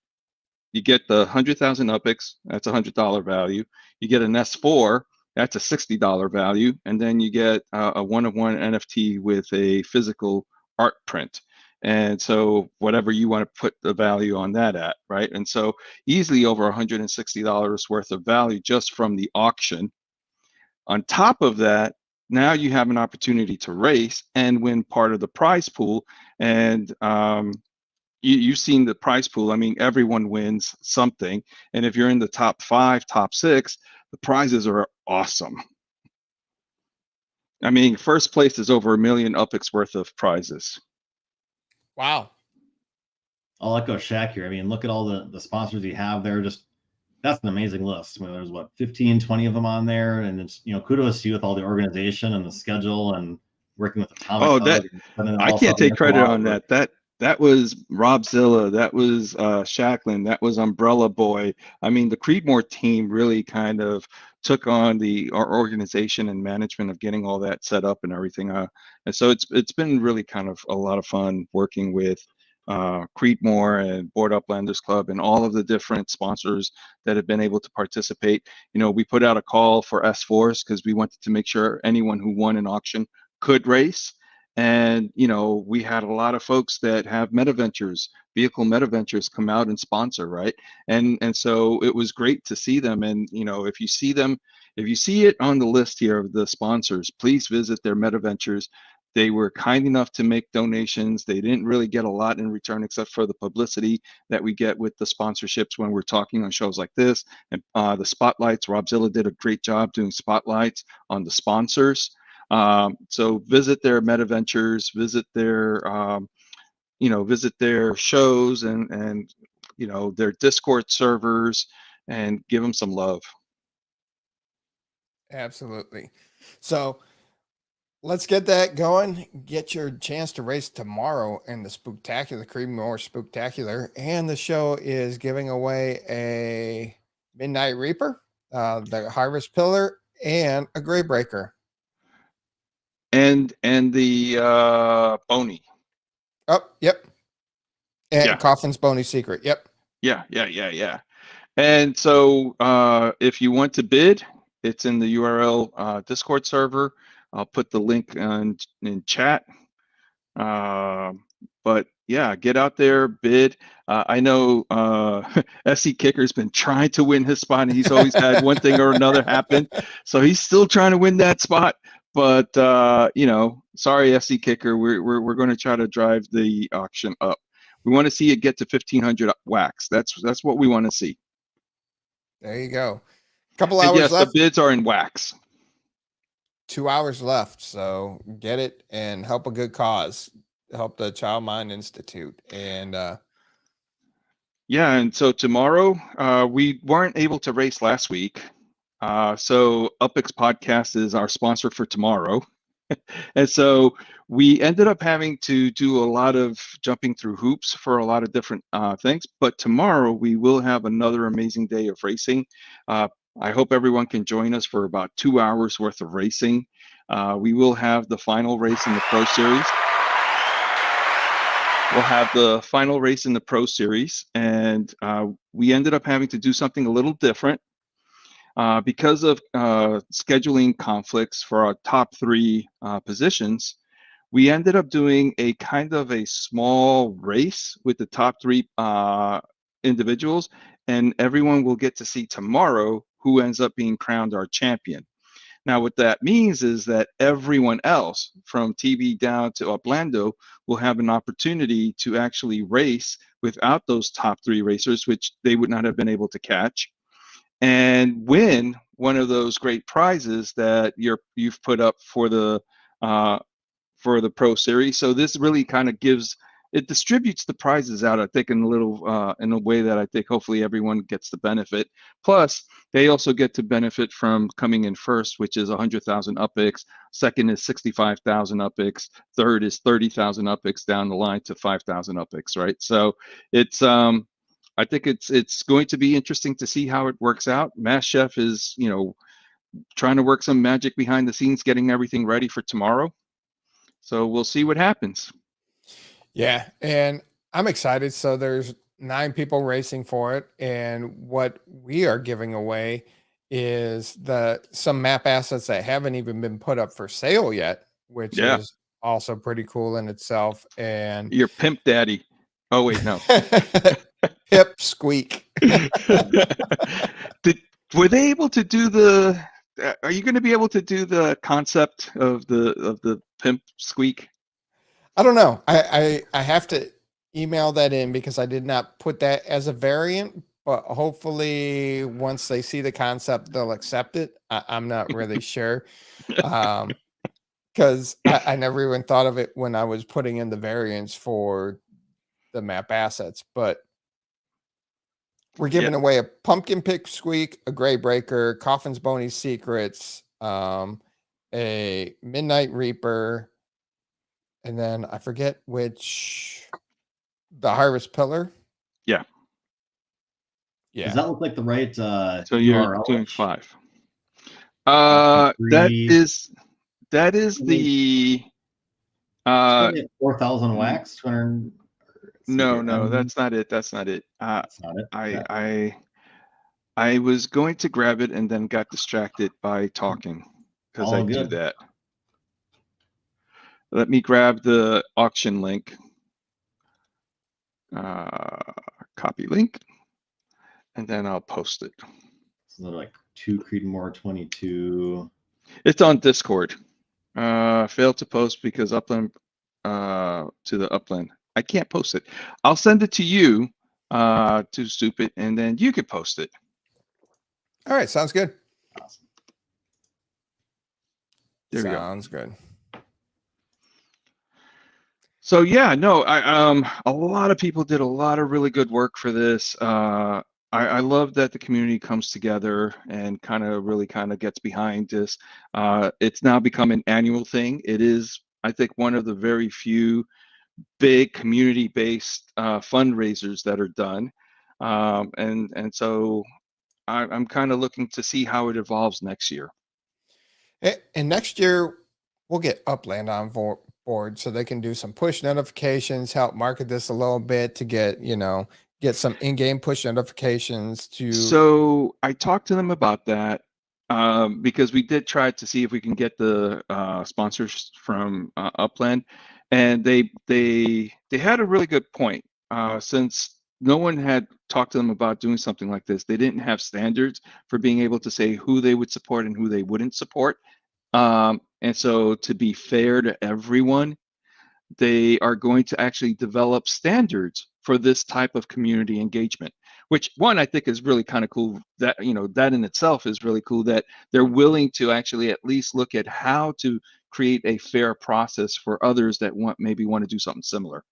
you get the 100,000 UPX, that's a $100 value. You get an S4, that's a $60 value, and then you get a one-of-one NFT with a physical art print. And so whatever you want to put the value on that at, right? And so easily over $160 worth of value just from the auction. On top of that, now you have an opportunity to race and win part of the prize pool. And you've seen the prize pool. I mean, everyone wins something. And if you're in the top 5, top 6, the prizes are awesome. I mean, first place is over $1 million UPX worth of prizes. Wow. I'll echo Shaq here. I mean, look at all the sponsors you have there. Just that's an amazing list. I mean, there's what 15, 20 of them on there, and it's kudos to you with all the organization and the schedule and working with Atomic. Oh, that I can't take credit on that. That was Rob Zilla, that was Shacklin, that was Umbrella Boy. I mean, the Creedmoor team really kind of took on our organization and management of getting all that set up and everything. And so it's been really kind of a lot of fun working with Creedmoor and Board Uplanders Club and all of the different sponsors that have been able to participate. We put out a call for S4s because we wanted to make sure anyone who won an auction could race. And we had a lot of folks that have vehicle metaventures come out and sponsor, right? And so it was great to see them. And if you see it on the list here of the sponsors, please visit their metaventures. They were kind enough to make donations. They didn't really get a lot in return except for the publicity that we get with the sponsorships when we're talking on shows like this. And the spotlights, Rob Zilla did a great job doing spotlights on the sponsors. So visit their metaventures, visit their shows and their Discord servers, and give them some love. Absolutely. So let's get that going. Get your chance to race tomorrow in the Spooktacular, Creedmoor Spooktacular. And the show is giving away a Midnight Reaper, the Harvest Pillar, and a Graybreaker. And the Boney. Oh, yep. And Yeah. Coffin's Boney Secret. Yep. Yeah. And so if you want to bid, it's in the URL Discord server. I'll put the link in chat. But yeah, get out there, bid. I know SC Kicker's been trying to win his spot, and he's always had one thing or another happen. So he's still trying to win that spot. But sorry, SC Kicker, we're going to try to drive the auction up. We want to see it get to 1,500 wax. That's what we want to see. There you go. Couple hours yes, left. The bids are in wax. 2 hours left, so get it and help a good cause. Help the Child Mind Institute. And yeah, and so tomorrow we weren't able to race last week. So UPX Podcast is our sponsor for tomorrow. And so we ended up having to do a lot of jumping through hoops for a lot of different things. But tomorrow we will have another amazing day of racing. I hope everyone can join us for about 2 hours worth of racing. We will have the final race in the Pro Series. We'll have the final race in the Pro Series. And we ended up having to do something a little different. Because of scheduling conflicts for our top 3 positions, we ended up doing a kind of a small race with the top 3 individuals, and everyone will get to see tomorrow who ends up being crowned our champion. Now, what that means is that everyone else from TV down to Upland will have an opportunity to actually race without those top 3 racers, which they would not have been able to catch, and win one of those great prizes that you've put up for the Pro Series. So this really kind of distributes the prizes out, I think, in a way that I think hopefully everyone gets the benefit. Plus, they also get to benefit from coming in first, which is 100,000 UPX. Second is 65,000 UPX. Third is 30,000 UPX down the line to 5,000 UPX, right? So it's I think it's going to be interesting to see how it works out. Mass Chef is, trying to work some magic behind the scenes, getting everything ready for tomorrow. So we'll see what happens. Yeah, and I'm excited. So there's 9 people racing for it, and what we are giving away is some map assets that haven't even been put up for sale yet, which is also pretty cool in itself. And your pimp daddy. Oh wait, no. Hip squeak. Were they able to do are you going to be able to do the concept of the pimp squeak? I don't know. I have to email that in because I did not put that as a variant, but hopefully once they see the concept, they'll accept it. I'm not really sure. Because I never even thought of it when I was putting in the variants for the map assets, but we're giving away a pumpkin pick squeak, a gray breaker, Coffin's Bony Secrets, a Midnight Reaper, and then I forget the Harvest Pillar. Yeah. Does that look like the right so you're doing 5. That is the 4,000 wax, 200. No, that's not it. That's not it. That's not it. I was going to grab it and then got distracted by talking because I do that. Let me grab the auction link. Copy link, and then I'll post it. So like 2 Creedmoor 22. It's on Discord. Failed to post because Upland to the Upland. I can't post it. I'll send it to you, Too Stupid, and then you can post it. All right, sounds good. Awesome. There we go. Sounds good. So yeah, no, a lot of people did a lot of really good work for this. I love that the community comes together and kind of gets behind this. It's now become an annual thing. It is, I think, one of the very few big community-based fundraisers that are done, and so I'm kind of looking to see how it evolves next year. And next year we'll get Upland on board so they can do some push notifications, help market this a little bit to get some in-game push notifications to. So I talked to them about that because we did try to see if we can get the sponsors from Upland. And they had a really good point. Since no one had talked to them about doing something like this, they didn't have standards for being able to say who they would support and who they wouldn't support. And so to be fair to everyone, they are going to actually develop standards for this type of community engagement, which one I think is really kind of cool. That, that in itself is really cool that they're willing to actually at least look at how to create a fair process for others that maybe want to do something similar.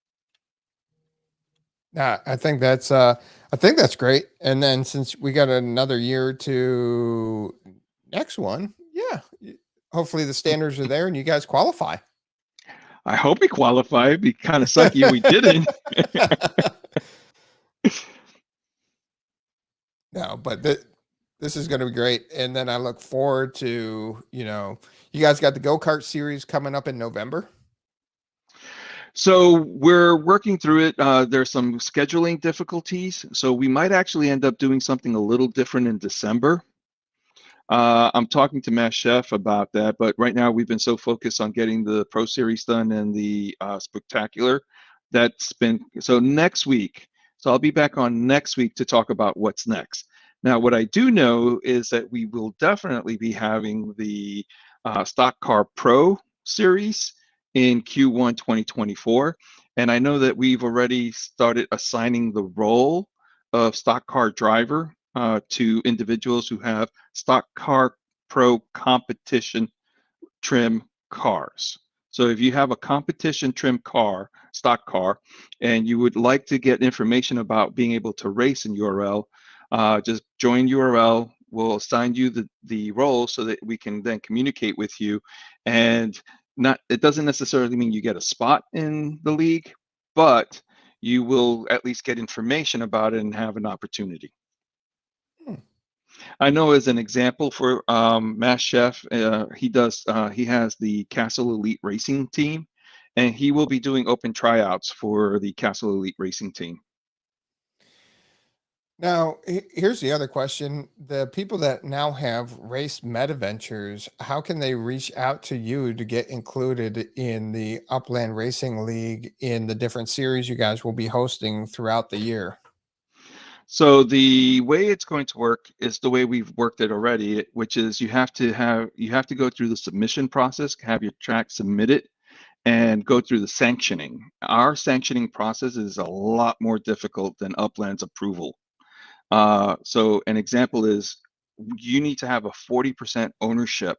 Yeah, I think that's great. And then since we got another year to next one, hopefully the standards are there and you guys qualify. I hope we qualify. It'd be kind of sucky if we didn't. No, but this is going to be great. And then I look forward to, you guys got the go-kart series coming up in November. So we're working through it. There's some scheduling difficulties. So we might actually end up doing something a little different in December. I'm talking to Mass Chef about that, but right now we've been so focused on getting the Pro Series done and the Spectacular. So next week. So I'll be back on next week to talk about what's next. Now, what I do know is that we will definitely be having the Stock Car Pro Series in Q1 2024. And I know that we've already started assigning the role of Stock Car Driver to individuals who have stock car pro competition trim cars. So if you have a competition trim car, stock car, and you would like to get information about being able to race in URL, just join URL. We'll assign you the role so that we can then communicate with you. And it doesn't necessarily mean you get a spot in the league, but you will at least get information about it and have an opportunity. I know as an example for Mass Chef, he has the Castle Elite Racing team, and he will be doing open tryouts for the Castle Elite Racing team. Now, here's the other question. The people that now have race meta ventures, how can they reach out to you to get included in the Upland Racing League in the different series you guys will be hosting throughout the year? So the way it's going to work is the way we've worked it already, which is you have to go through the submission process, have your track submitted, and go through the sanctioning. Our sanctioning process is a lot more difficult than Upland's approval. So an example is you need to have a 40% ownership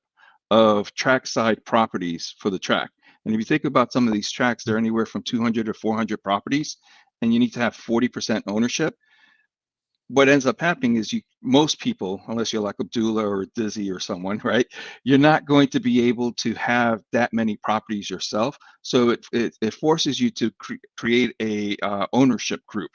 of trackside properties for the track. And if you think about some of these tracks, they're anywhere from 200 to 400 properties, and you need to have 40% ownership. What ends up happening is most people, unless you're like Abdullah or Dizzy or someone, right, you're not going to be able to have that many properties yourself. So it forces you to create a ownership group,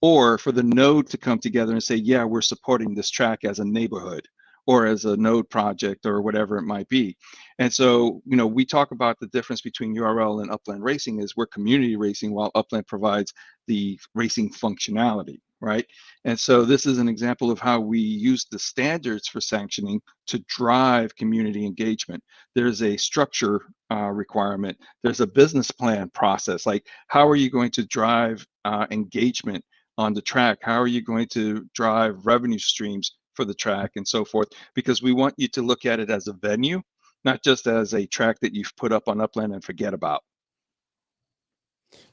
or for the node to come together and say, yeah, we're supporting this track as a neighborhood or as a node project or whatever it might be. And so, we talk about the difference between URL and Upland Racing is we're community racing while Upland provides the racing functionality, right? And so this is an example of how we use the standards for sanctioning to drive community engagement. There's a structure requirement. There's a business plan process. Like, how are you going to drive engagement on the track? How are you going to drive revenue streams for the track and so forth? Because we want you to look at it as a venue, not just as a track that you've put up on Upland and forget about.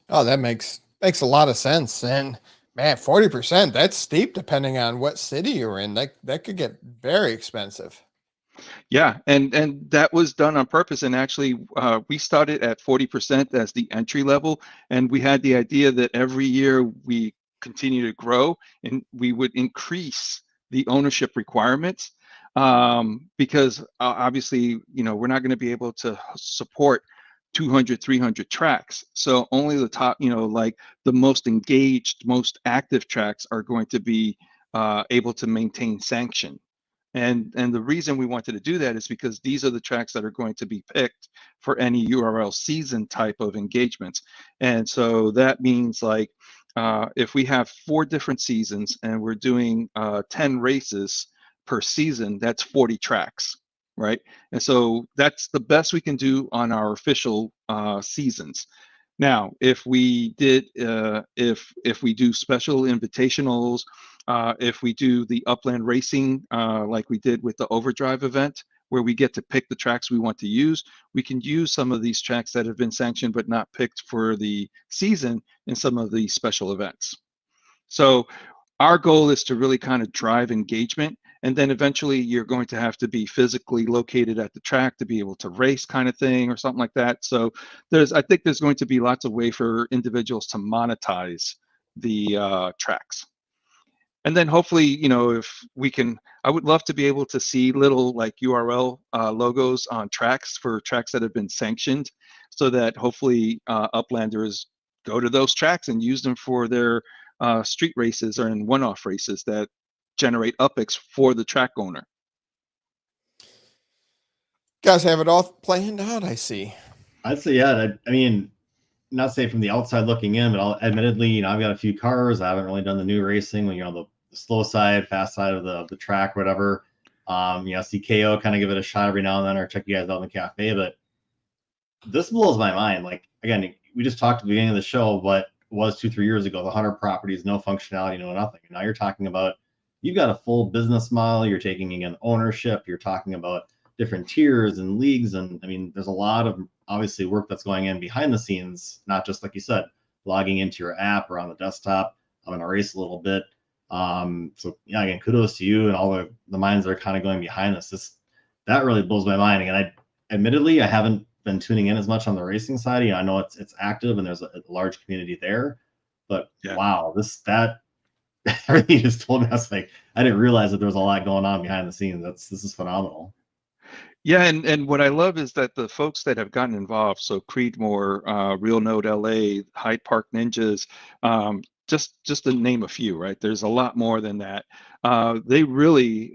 Oh, that makes a lot of sense. And man, 40%, that's steep depending on what city you're in. That could get very expensive. Yeah, and that was done on purpose. And actually, we started at 40% as the entry level, and we had the idea that every year we continue to grow and we would increase the ownership requirements, because obviously, we're not going to be able to support 200, 300 tracks. So only the top, like the most engaged, most active tracks are going to be able to maintain sanction. And the reason we wanted to do that is because these are the tracks that are going to be picked for any URL season type of engagements. And so that means like, if we have 4 different seasons and we're doing 10 races per season, that's 40 tracks, right? And so that's the best we can do on our official seasons. Now, if we did, if we do special invitationals, if we do the Upland Racing, like we did with the Overdrive event, where we get to pick the tracks we want to use, we can use some of these tracks that have been sanctioned but not picked for the season in some of the special events. So our goal is to really kind of drive engagement, and then eventually you're going to have to be physically located at the track to be able to race, kind of thing, or something like that. So I think there's going to be lots of way for individuals to monetize the tracks. And then hopefully, if we can, I would love to be able to see little like URL logos on tracks for tracks that have been sanctioned, so that hopefully Uplanders go to those tracks and use them for their street races or in one-off races that generate UPX for the track owner. Guys have it all planned out, I see. I'd say, yeah. I mean, not say from the outside looking in, but admittedly, I've got a few cars. I haven't really done the new racing when the slow side, fast side of the track, whatever. See KO kind of give it a shot every now and then, or check you guys out in the cafe. But this blows my mind. Like, again, we just talked at the beginning of the show what was 2-3 years ago, the 100 properties, no functionality, no nothing. And now you're talking about, you've got a full business model. You're taking again ownership. You're talking about different tiers and leagues. And I mean, there's a lot of obviously work that's going in behind the scenes, not just like you said, logging into your app or on the desktop. I'm going to race a little bit. So yeah, again, kudos to you and all the minds that are kind of going behind this. That really blows my mind. And admittedly, I haven't been tuning in as much on the racing side. I know it's active and there's a large community there, but wow, that everything you just told me, I was like, I didn't realize that there was a lot going on behind the scenes. This is phenomenal. Yeah, and what I love is that the folks that have gotten involved, so Creedmoor, Real Note LA, Hyde Park Ninjas, just to name a few, right? There's a lot more than that. They really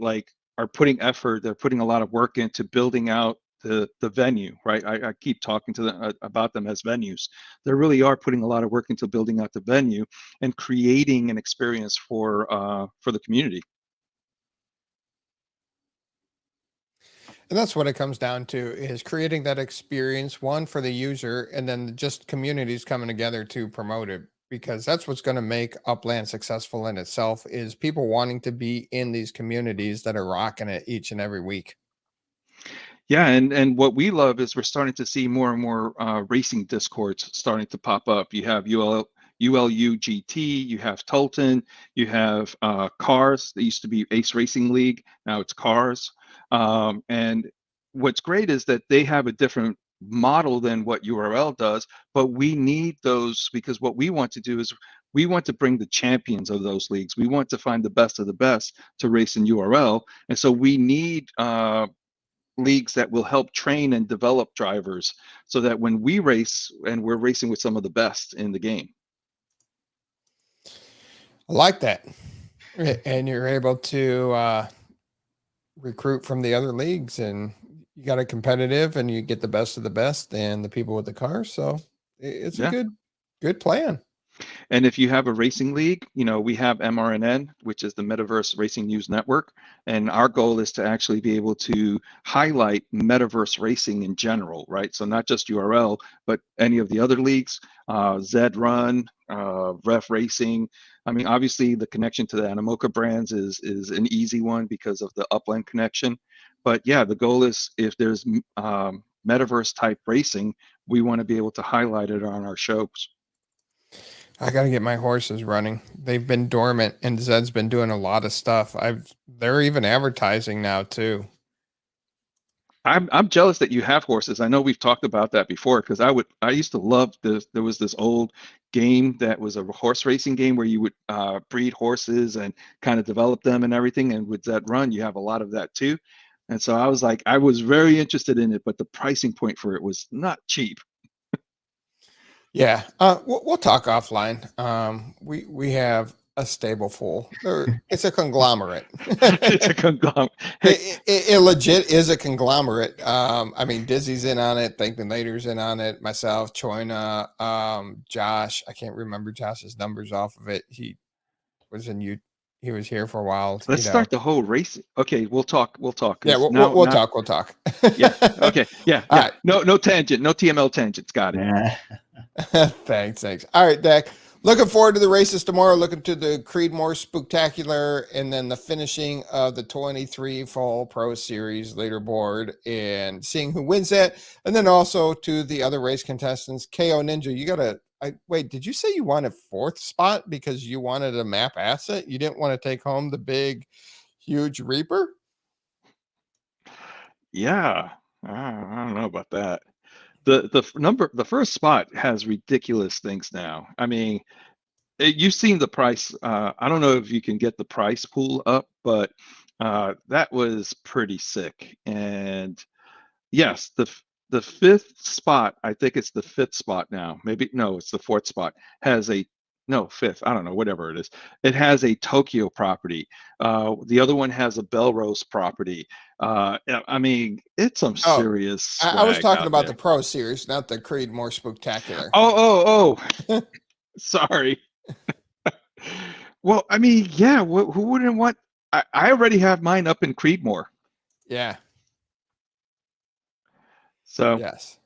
are putting effort. They're putting a lot of work into building out the venue, right? I keep talking to them about them as venues. They really are putting a lot of work into building out the venue and creating an experience for the community. And that's what it comes down to, is creating that experience, one, for the user, and then just communities coming together to promote it, because that's what's going to make Upland successful in itself, is people wanting to be in these communities that are rocking it each and every week. Yeah, and what we love is we're starting to see more and more racing discords starting to pop up. You have ULU GT, you have Tolton, you have Cars. That used to be Ace Racing League, now it's Cars. And what's great is that they have a different model than what URL does, but we need those, because what we want to do is we want to bring the champions of those leagues. We want to find the best of the best to race in URL. And so we need leagues that will help train and develop drivers so that when we race, and we're racing with some of the best in the game. I like that. And you're able to recruit from the other leagues, and you got a competitive, and you get the best of the best and the people with the cars. So it's a good plan. And if you have a racing league, we have MRNN, which is the Metaverse Racing News Network. And our goal is to actually be able to highlight metaverse racing in general, right? So not just URL, but any of the other leagues, Zed Run, Ref Racing. I mean, obviously the connection to the Animoca brands is an easy one because of the Upland connection. But yeah, the goal is, if there's metaverse type racing, we want to be able to highlight it on our shows. I got to get my horses running. They've been dormant, and Zed's been doing a lot of stuff. They're even advertising now too. I'm jealous that you have horses. I know we've talked about that before, because I used to love this. There was this old game that was a horse racing game where you would breed horses and kind of develop them and everything. And with Zed Run, you have a lot of that too. And so I was very interested in it, but the pricing point for it was not cheap. Yeah, we'll talk offline. We have a stable full. It's a conglomerate. It's a conglomerate. It legit is a conglomerate. I mean, Dizzy's in on it. ThankMeLater's in on it. Myself, Choina, Josh. I can't remember Josh's numbers off of it. He was he was here for a while. Let's start the whole race. Okay, we'll talk. Yeah, we'll talk. Yeah. Okay. Yeah. All right. No tangent. No TML tangents. Got it. Yeah. Thanks. All right, Dak. Looking forward to the races tomorrow. Looking to the Creedmoor Spooktacular, and then the finishing of the 23 Fall Pro Series leaderboard, and seeing who wins that. And then also to the other race contestants. KO Ninja, you got to wait, did you say you wanted 4th spot because you wanted a map asset? You didn't want to take home the big, huge Reaper? Yeah. I don't know about that. The first spot has ridiculous things now. I mean, you've seen the price. I don't know if you can get the price pool up, but that was pretty sick. And yes, the 5th spot, I think it's the 5th spot now. Maybe no, it's the 4th spot. Has a 5th. I don't know, whatever it is. It has a Tokyo property. The other one has a Belrose property. I mean, it's some serious. I was talking about the Pro Series, not the Creedmoor Spooktacular. Oh. Sorry. Well, I mean, yeah. Who wouldn't want? I already have mine up in Creedmoor. Yeah. So yes.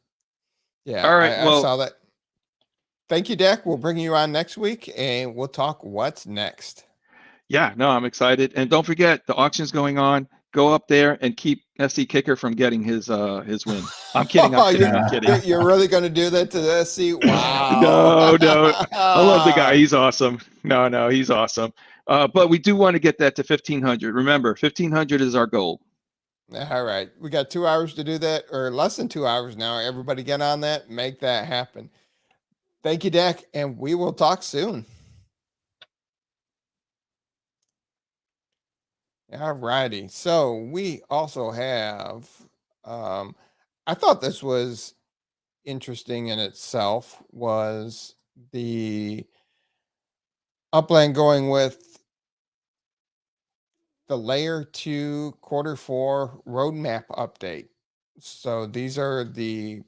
Yeah. All right. I saw that. Thank you, Dak. We'll bring you on next week, and we'll talk what's next. Yeah, no, I'm excited. And don't forget, the auction's going on. Go up there and keep SC Kicker from getting his win. I'm kidding. I'm kidding. You're really going to do that to the SC? Wow. No. I love the guy. He's awesome. No, he's awesome. But we do want to get that to 1,500. Remember, 1,500 is our goal. All right. We got 2 hours to do that, or less than 2 hours now. Everybody get on that, make that happen. Thank you, Dak, and we will talk soon. All righty. So we also have, I thought this was interesting in itself, was the Upland going with the layer 2 Q4 roadmap update. So these are the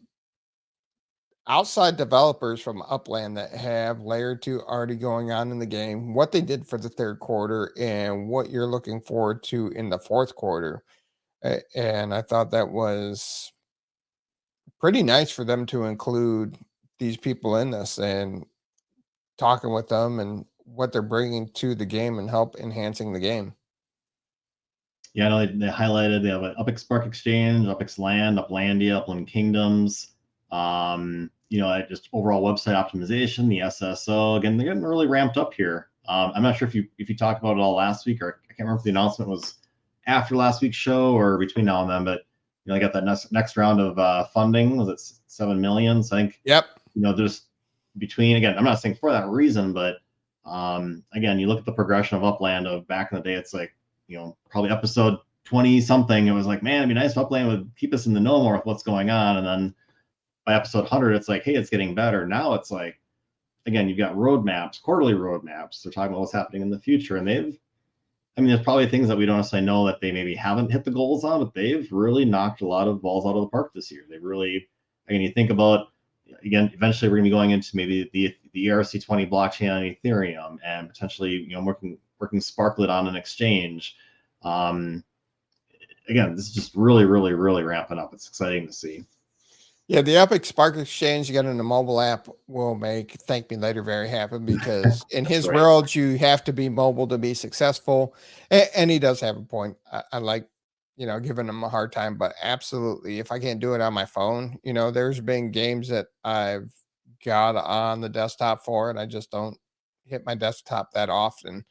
outside developers from Upland that have layer 2 already going on in the game, what they did for the third quarter, and what you're looking forward to in the fourth quarter. And I thought that was pretty nice for them to include these people in this and talking with them and what they're bringing to the game and help enhancing the game. Yeah, I know they highlighted they have an UPX Spark Exchange, UPX Land, Uplandia, Upland Kingdoms. Just overall website optimization, the SSO. Again, they're getting really ramped up here. I'm not sure if you talked about it all last week, or I can't remember if the announcement was after last week's show or between now and then. But I got that next round of funding. Was it 7 million? So I think there's between, again, I'm not saying for that reason, but again, you look at the progression of Upland of back in the day. It's like probably episode 20 something. It was like, man, it'd be nice if Upland would keep us in the know more with what's going on, and then by episode 100, it's like, hey, it's getting better. Now it's like, again, you've got roadmaps, quarterly roadmaps. They're talking about what's happening in the future. And there's probably things that we don't necessarily know that they maybe haven't hit the goals on, but they've really knocked a lot of balls out of the park this year. They really, again, you think about, again, eventually we're going to be going into maybe the ERC20 blockchain on Ethereum and potentially, working Sparklet on an exchange. Again, this is just really, really, really ramping up. It's exciting to see. Yeah, the UPX Spark Exchange you got in the mobile app will make ThankMeLater very happy, because in his world, you have to be mobile to be successful. And he does have a point. I like, giving him a hard time, but absolutely, if I can't do it on my phone, there's been games that I've got on the desktop for, and I just don't hit my desktop that often.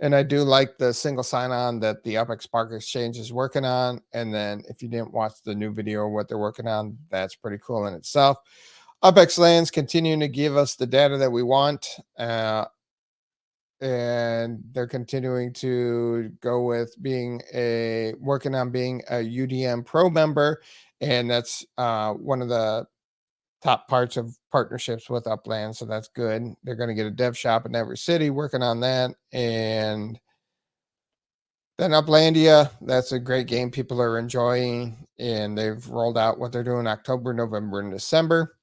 And I do like the single sign-on that the UPX Spark Exchange is working on. And then if you didn't watch the new video of what they're working on, that's pretty cool in itself. UPX Land's continuing to give us the data that we want. And they're continuing to go with working on being a UDM Pro member. And that's one of the top parts of partnerships with Upland, so that's good. They're going to get a dev shop in every city working on that. And then Uplandia, that's a great game people are enjoying, and they've rolled out what they're doing October, November, and December.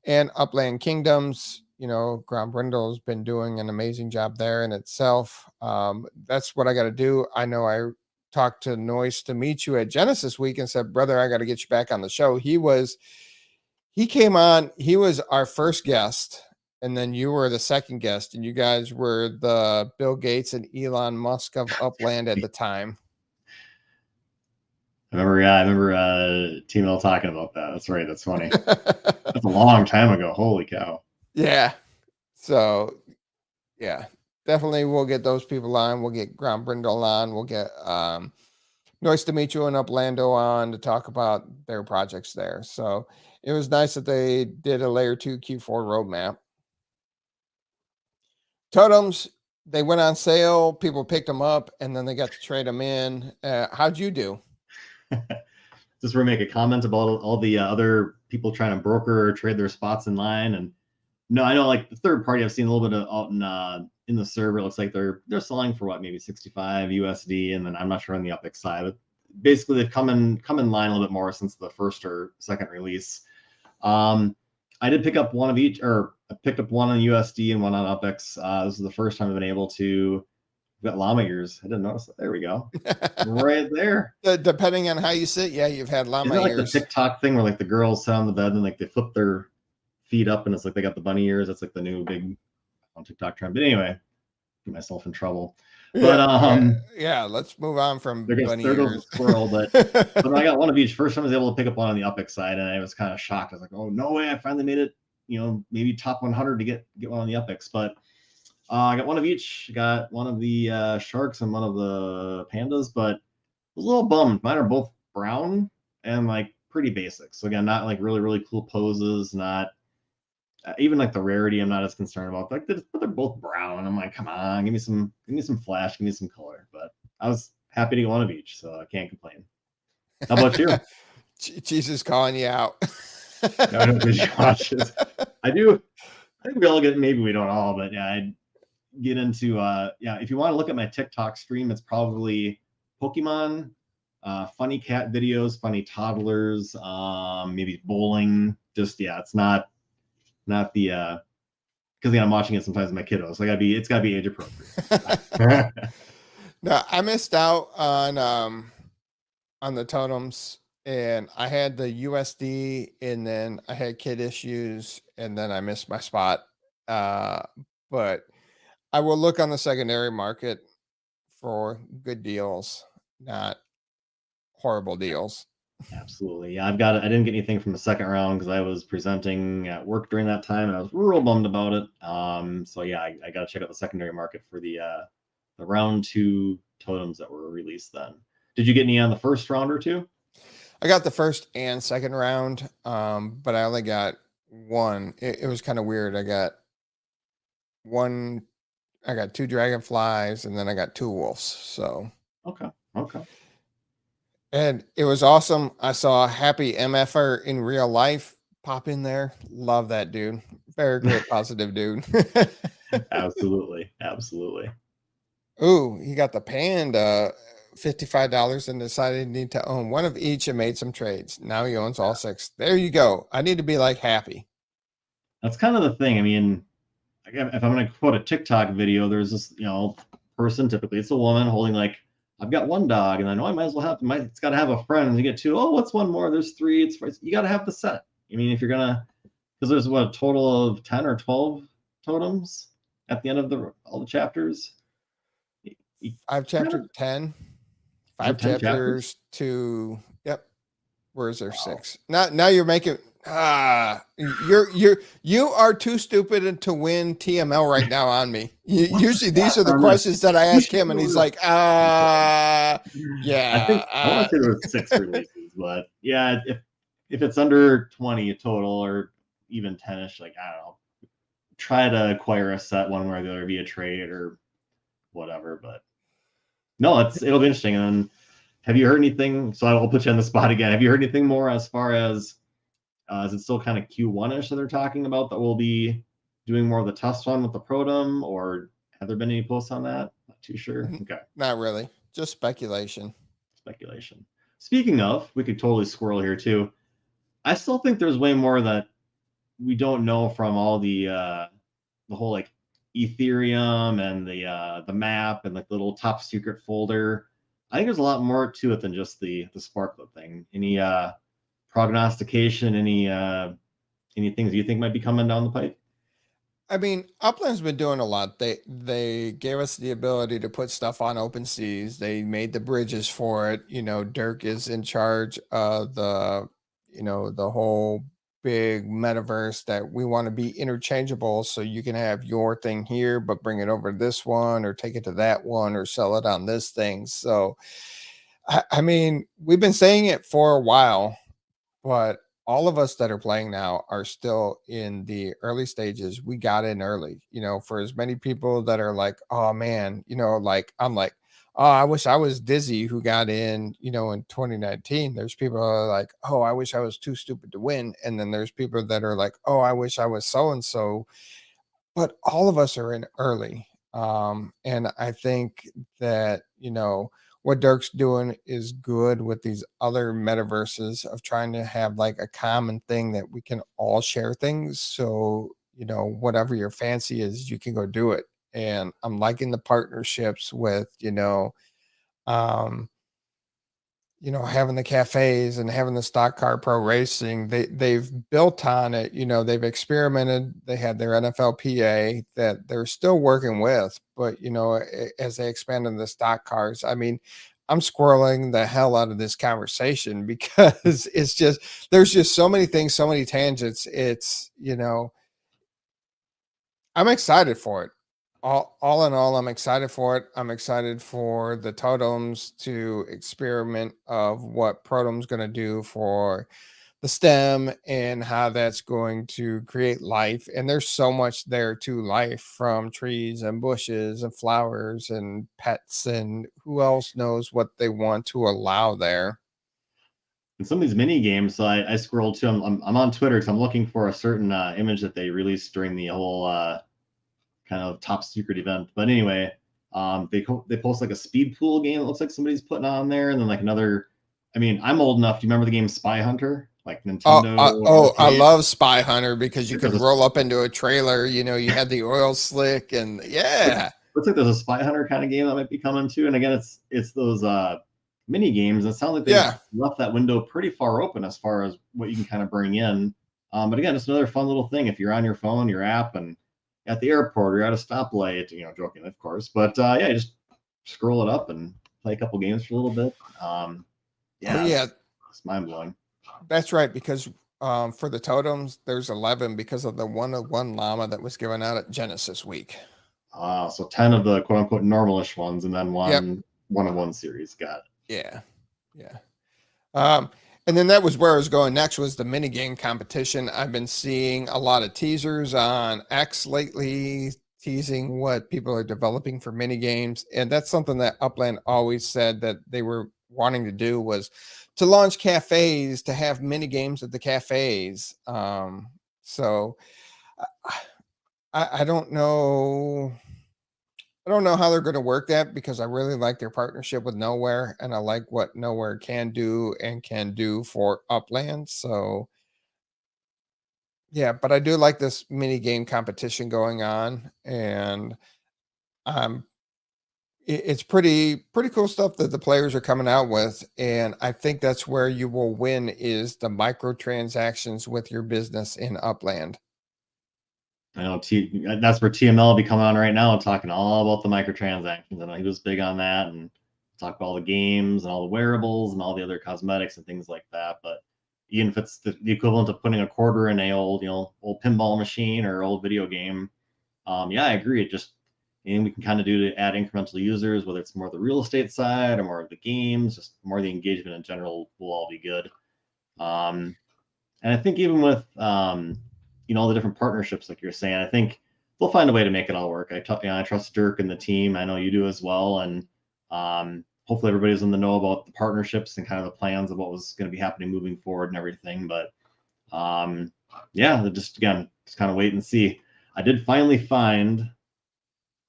And Upland Kingdoms, Graham Brindle has been doing an amazing job there in itself. That's what I got to do. I know I talked to Noise to meet you at Genesis Week and said, brother, I got to get you back on the show. He came on, he was our first guest, and then you were the second guest, and you guys were the Bill Gates and Elon Musk of Upland at the time. I remember T-Mill talking about that. That's right. That's funny. That's a long time ago. Holy cow. Yeah. So, yeah, definitely we'll get those people on. We'll get Graham Brindle on. We'll get Nice to meet you and Uplando on to talk about their projects there. So it was nice that they did a layer 2 Q4 roadmap. Totems, they went on sale. People picked them up, and then they got to trade them in. How'd you do? Just want to make a comment about all the other people trying to broker or trade their spots in line. And no, I know like the third party I've seen a little bit of out in the server. It looks like they're selling for what, maybe 65 USD, and then I'm not sure on the UPX side. But basically, they've come in line a little bit more since the first or second release. I did pick up one of each, or I picked up one on USD and one on UPX. This is the first time I've been able to. We've got llama ears. I didn't notice that. There we go. Right there. Depending on how you sit, yeah, you've had llama Isn't it ears. like the TikTok thing where like the girls sit on the bed and like they flip their feet up and it's like they got the bunny ears. That's like the new big on TikTok trend. But anyway, get myself in trouble. But yeah, let's move on from bunny there goes ears. the squirrel. But I got one of each. First time I was able to pick up one on the UPX side, and I was kind of shocked. I was like, oh no way! I finally made it. Maybe top 100 to get one on the UPX. But I got one of each. Got one of the sharks and one of the pandas, but I was a little bummed. Mine are both brown and like pretty basic. So again, not like really cool poses. Not even like the rarity. I'm not as concerned about. Like they're both brown. I'm like, come on, give me some flash, give me some color. But I was happy to get one of each, so I can't complain. How about you? Jesus calling you out. I don't think you watch it. I do. I think we all get. Maybe we don't all, but yeah, I get into if you want to look at my TikTok stream, it's probably Pokemon, funny cat videos, funny toddlers, maybe bowling. Just it's not the because I'm watching it sometimes with my kiddos. So it's gotta be age appropriate. No, I missed out on the totems, and I had the USD, and then I had kid issues, and then I missed my spot. But I will look on the secondary market for good deals, not horrible deals. Absolutely. Yeah, I didn't get anything from the second round because I was presenting at work during that time, and I was real bummed about it. So yeah, I got to check out the secondary market for the round 2 totems that were released then. Did you get any on the first round or two? I got the first and second round, but I only got one. It was kind of weird. I got 2 dragonflies, and then I got 2 wolves. So Okay. and it was awesome. I saw a happy MFer in real life pop in there. Love that dude. Very great, positive dude. Absolutely. Ooh, he got the panda, $55, and decided he need to own one of each and made some trades. Now he owns all 6. There you go. I need to be like happy. That's kind of the thing. I mean, if I'm going to quote a TikTok video, there's this person, typically it's a woman, holding like, I've got 1 dog, and I know I might as well it's got to have a friend. And you get 2. Oh, what's 1 more? There's 3. You got to have the set. I mean, if you're gonna, because there's a total of 10 or 12 totems at the end of all the chapters. 5 chapter 10. 5 chapters to yep. Where is there 6? Now you're making you are too stupid to win TML right now on me. Usually these are the questions that I ask him, and he's like, yeah. I think I want to say there were 6 releases, but yeah, if it's under 20 total or even 10ish, like I don't know, try to acquire a set one way or the other via trade or whatever. But no, it'll be interesting. And have you heard anything? So I will put you on the spot again. Have you heard anything more as far as is it still kind of Q1ish that they're talking about that we'll be doing more of the test run with the Protum, or have there been any posts on that? Not too sure. Okay. Not really. Just speculation. Speaking of, we could totally squirrel here too. I still think there's way more that we don't know from all the whole like Ethereum and the map and like the little top secret folder. I think there's a lot more to it than just the Sparklet thing. Any prognostication, any things you think might be coming down the pipe? I mean, Upland's been doing a lot. They gave us the ability to put stuff on OpenSeas. They made the bridges for it. Dirk is in charge of the whole big metaverse that we want to be interchangeable, so you can have your thing here, but bring it over to this one or take it to that one or sell it on this thing. So, I mean, we've been saying it for a while, but all of us that are playing now are still in the early stages. We got in early, for as many people that are like, oh man, like I'm like, oh, I wish I was Dizzy who got in, in 2019. There's people who are like, oh, I wish I was too stupid to win. And then there's people that are like, oh, I wish I was so-and-so. But all of us are in early. And I think that, what Dirk's doing is good with these other metaverses of trying to have like a common thing that we can all share things. So, whatever your fancy is, you can go do it. And I'm liking the partnerships with, having the cafes and having the stock car pro racing. They've built on it, they've experimented. They had their NFLPA that they're still working with, but as they expanded the stock cars, I mean, I'm squirreling the hell out of this conversation because there's just so many things, so many tangents. It's, I'm excited for it. all in all, I'm excited for it. I'm excited for the totems to experiment of what Protom's going to do for the stem and how that's going to create life. And there's so much there to life, from trees and bushes and flowers and pets, and who else knows what they want to allow there. And some of these mini games, so I scrolled too. I'm on Twitter because I'm looking for a certain image that they released during the whole kind of top secret event. But anyway, they post like a speed pool game. It looks like somebody's putting on there, and then like another. I mean, I'm old enough. Do you remember the game Spy Hunter? Like Nintendo. I love Spy Hunter because you could roll up into a trailer. You know, you had the oil slick, and yeah. Looks like there's a Spy Hunter kind of game that might be coming too. And again, it's those mini games. It sounds like they left that window pretty far open as far as what you can kind of bring in. But again, it's another fun little thing. If you're on your phone, your app, and at the airport or at a stoplight, you know, joking, of course. But yeah, just scroll it up and play a couple games for a little bit. It's mind blowing. That's right, because for the totems, there's 11 because of the one-of-one llama that was given out at Genesis Week. So 10 of the quote-unquote normalish ones, and then one-of-one series. Got it. Yeah. And then that was where I was going next, was the mini game competition. I've been seeing a lot of teasers on X lately, teasing what people are developing for mini games. And that's something that Upland always said that they were wanting to do, was to launch cafes, to have mini games at the cafes. So I don't know. I don't know how they're going to work that, because I really like their partnership with Nowhere, and I like what Nowhere can do for Upland. So yeah, but I do like this mini game competition going on, and it's pretty cool stuff that the players are coming out with. And I think that's where you will win, is the microtransactions with your business in Upland. I know that's where TML will be coming on right now, talking all about the microtransactions. I know he was big on that, and talk about all the games and all the wearables and all the other cosmetics and things like that. But even if it's the equivalent of putting a quarter in a old pinball machine or old video game, I agree. It just, and we can kind of do to add incremental users, whether it's more the real estate side or more of the games, just more of the engagement in general will all be good. And I think even with all the different partnerships, like you're saying, I think we'll find a way to make it all work. I trust Dirk and the team. I know you do as well. And hopefully everybody's in the know about the partnerships and kind of the plans of what was going to be happening moving forward and everything. But just kind of wait and see. I did finally find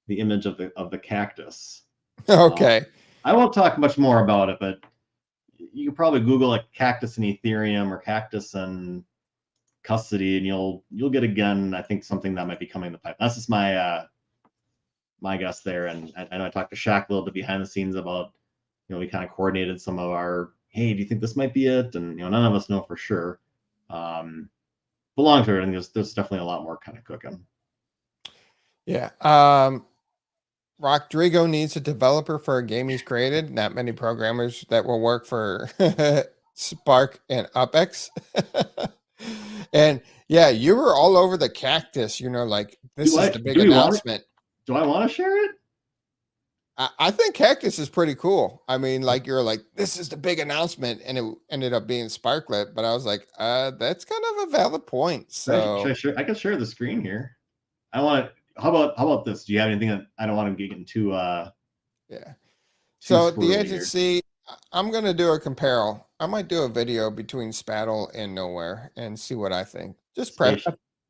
the image of the cactus. Okay. I won't talk much more about it, but you can probably Google like cactus and Ethereum or cactus and custody, and you'll get, again, I think, something that might be coming in the pipe. That's just my guess there. And I know I talked to Shaq a little bit behind the scenes about, we kind of coordinated some of our, hey, do you think this might be it? And none of us know for sure. But long term, I think there's definitely a lot more kind of cooking. Yeah. Rodrigo needs a developer for a game he's created. Not many programmers that will work for Spark and UPX. And yeah, you were all over the cactus, like this is the big announcement. Do I want to share it? I think cactus is pretty cool. I mean, like, you're like, this is the big announcement, and it ended up being Sparklet, but I was like, that's kind of a valid point. So I can share the screen here. How about this? Do you have anything that I don't want to get into? So the agency, I'm going to do a compare. I might do a video between Spattle and Nowhere and see what I think. Just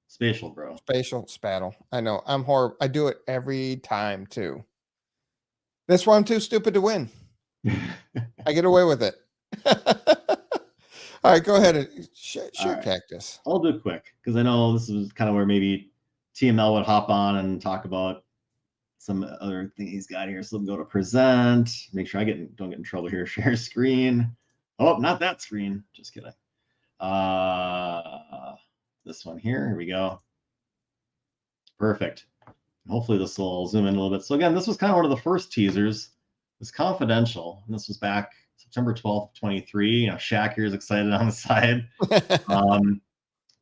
spatial, bro. Spatial, Spattle. I know, I'm horrible. I do it every time too. That's why I'm too stupid to win. I get away with it. All right, go ahead and share cactus. I'll do it quick, because I know this is kind of where maybe TML would hop on and talk about some other thing he's got here. So let me go to present. Make sure I don't get in trouble here. Share screen. Oh, not that screen. Just kidding. This one here. Here we go. Perfect. Hopefully this will zoom in a little bit. So again, this was kind of one of the first teasers. It's confidential, and this was back September 12th, 23. Shaq here is excited on the side.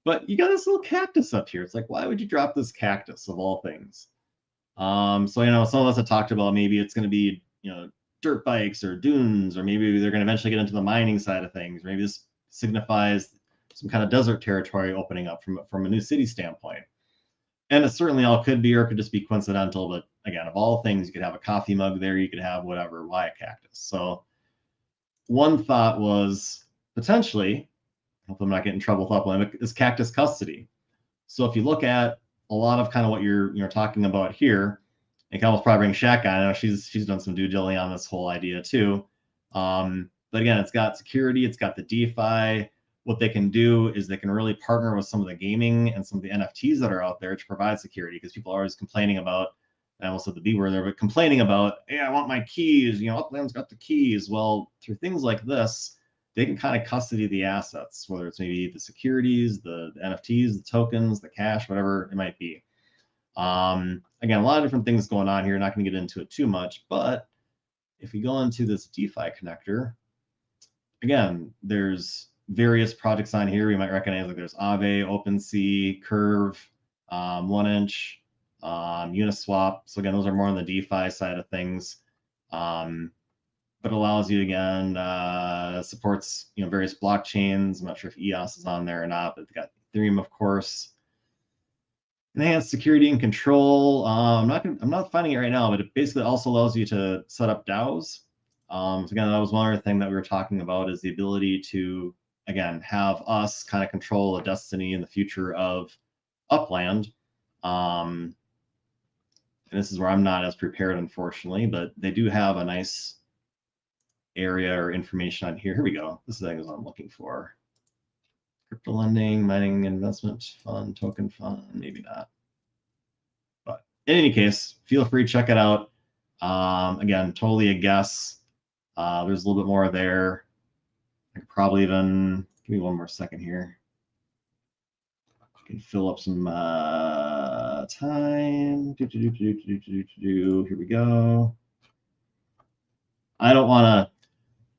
But you got this little cactus up here. It's like, why would you drop this cactus of all things? So, you know, some of us have talked about maybe it's going to be, you know, dirt bikes or dunes, or maybe they're going to eventually get into the mining side of things. Maybe this signifies some kind of desert territory opening up from a new city standpoint. And it certainly all could be, or it could just be coincidental. But again, of all things, you could have a coffee mug there, you could have whatever, why a cactus? So one thought was potentially, hopefully I'm not getting in trouble with Upland, is cactus custody. So if you look at a lot of kind of what you're talking about here, and can almost probably bring Shaq on. I know she's done some due diligence on this whole idea too. But again, it's got security, it's got the DeFi. What they can do is they can really partner with some of the gaming and some of the NFTs that are out there to provide security, because people are always complaining about, I almost said the B word there, but complaining about, hey, I want my keys, you know, Upland's got the keys. Well, through things like this, they can kind of custody the assets, whether it's maybe the securities, the NFTs, the tokens, the cash, whatever it might be. Again, a lot of different things going on here. Not going to get into it too much, but if we go into this DeFi connector, again, there's various projects on here we might recognize, like there's Aave, OpenSea, Curve, 1inch, Uniswap. So again, those are more on the DeFi side of things. But allows you, again, supports, you know, various blockchains. I'm not sure if EOS is on there or not, but they've got Ethereum, of course. Enhanced security and control. I'm not finding it right now, but it basically also allows you to set up DAOs. So again, that was one other thing that we were talking about, is the ability to, again, have us kind of control the destiny and the future of Upland. And this is where I'm not as prepared, unfortunately, but they do have a nice area or information on here. Here we go. This is what I'm looking for. Crypto lending, mining investment fund, token fund, maybe not. But in any case, feel free to check it out. Again, totally a guess. There's a little bit more there. I could probably even, give me one more second here. I can fill up some time. Here we go. I don't want to,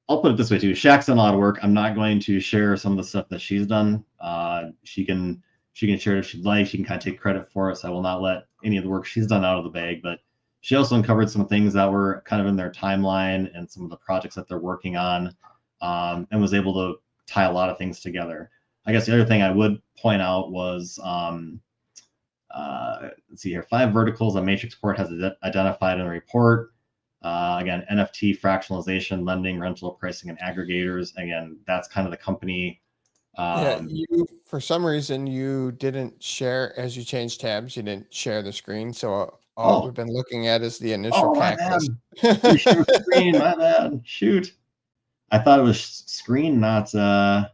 I'll put it this way too. Shaq's done a lot of work. I'm not going to share some of the stuff that she's done. She can share it if she'd like. She can kind of take credit for it. So I will not let any of the work she's done out of the bag. But she also uncovered some things that were kind of in their timeline and some of the projects that they're working on, and was able to tie a lot of things together. I guess the other thing I would point out was, let's see here, 5 verticals that Matrixport has identified in the report. Again, NFT, fractionalization, lending, rental, pricing, and aggregators. Again, that's kind of the company. Yeah, you, for some reason, you didn't share, as you changed tabs, you didn't share the screen. So all we've been looking at is the initial cactus. Screen, my bad. Shoot. I thought it was screen, not... Yeah,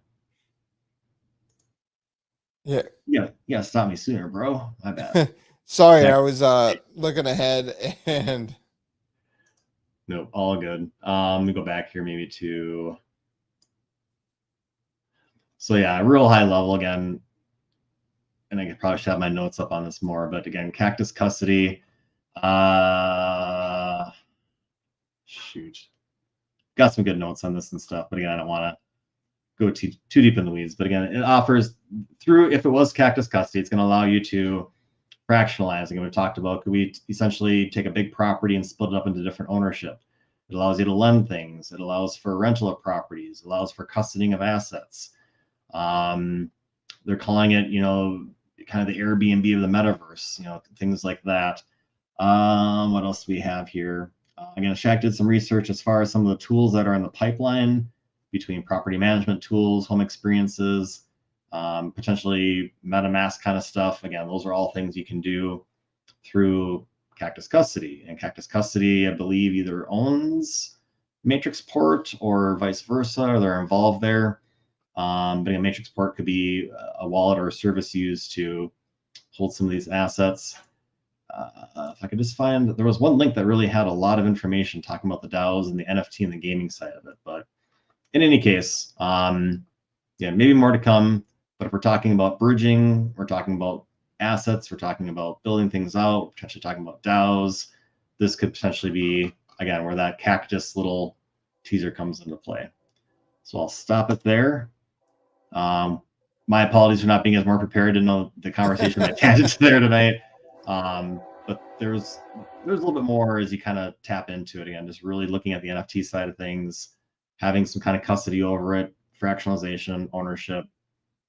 stop me sooner, bro. My bad. Sorry, I was looking ahead and... Nope, all good. Let me go back here maybe to... So yeah, real high level again. And I could probably should have my notes up on this more, but again, cactus custody. Shoot. Got some good notes on this and stuff, but again, I don't want to go too deep in the weeds. But again, it offers through, if it was cactus custody, it's going to allow you to fractionalize. Again, we talked about, could we essentially take a big property and split it up into different ownership? It allows you to lend things. It allows for rental of properties. It allows for custodying of assets. They're calling it, you know, kind of the Airbnb of the metaverse, you know, things like that. What else do we have here? Again, Shaq did some research as far as some of the tools that are in the pipeline between property management tools, home experiences, potentially MetaMask kind of stuff. Again, those are all things you can do through Cactus Custody. And Cactus Custody, I believe, either owns Matrixport or vice versa, or they're involved there. But again, Matrixport could be a wallet or a service used to hold some of these assets. If I could just find, there was one link that really had a lot of information talking about the DAOs and the NFT and the gaming side of it. But in any case, yeah, maybe more to come. But if we're talking about bridging, we're talking about assets, we're talking about building things out, potentially talking about DAOs, this could potentially be, again, where that cactus little teaser comes into play. So I'll stop it there. My apologies for not being as more prepared to know the conversation I tangents there tonight. but there's a little bit more as you kind of tap into it again, just really looking at the NFT side of things, having some kind of custody over it, fractionalization, ownership,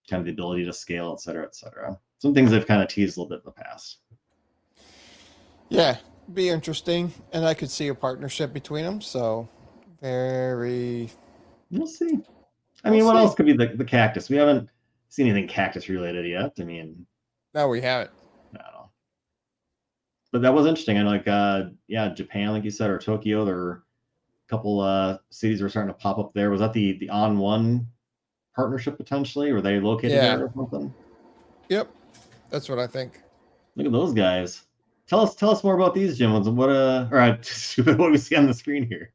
kind of the ability to scale, et cetera, et cetera. Some things I've kind of teased a little bit in the past. Yeah, be interesting, and I could see a partnership between them. So very. We'll see. I mean, what else could be the cactus? We haven't seen anything cactus related yet. I mean, no, we haven't. No. But that was interesting. And like, Japan, like you said, or Tokyo, there were a couple cities were starting to pop up there. Was that the On One partnership potentially? Were they located there or something? Yep, that's what I think. Look at those guys. Tell us more about these, Jim. What what do we see on the screen here?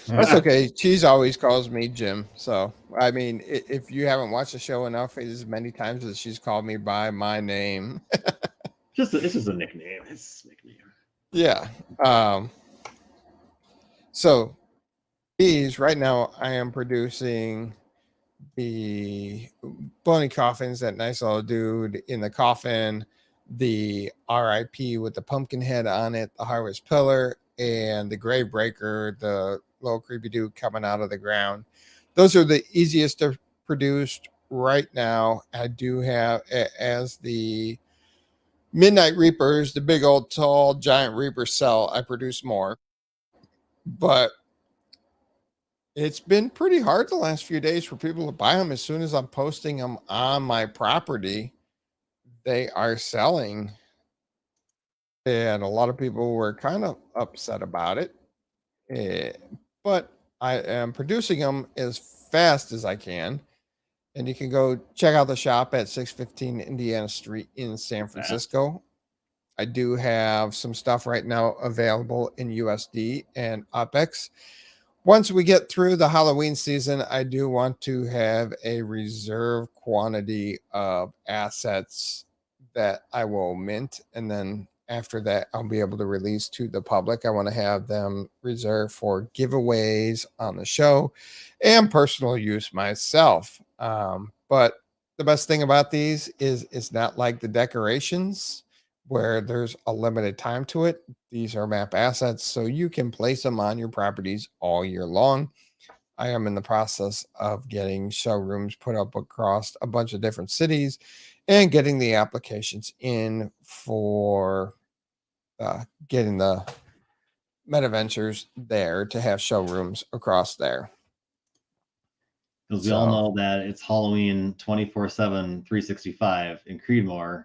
That's okay. Cheese always calls me Jim. So, I mean, if you haven't watched the show enough, as many times as she's called me by my name. It's just a nickname. It's a nickname. Yeah. So, these right now, I am producing the bony coffins, that nice little dude in the coffin, the RIP with the pumpkin head on it, the harvest pillar, and the grave breaker, the little creepy dude coming out of the ground. Those are the easiest to produce right now. I do have as the Midnight Reapers, the big old tall giant Reaper sell, I produce more. But it's been pretty hard the last few days for people to buy them. As soon as I'm posting them on my property, they are selling. And a lot of people were kind of upset about it. But I am producing them as fast as I can. And you can go check out the shop at 615 Indiana Street in San Francisco. I do have some stuff right now available in USD and UPX. Once we get through the Halloween season, I do want to have a reserve quantity of assets that I will mint. And then after that, I'll be able to release to the public. I want to have them reserved for giveaways on the show and personal use myself. But the best thing about these is it's not like the decorations where there's a limited time to it. These are map assets, so you can place them on your properties all year long. I am in the process of getting showrooms put up across a bunch of different cities and getting the applications in for getting the MetaVentures there to have showrooms across there. Because we all know that it's Halloween 24/7, 365 in Creedmoor.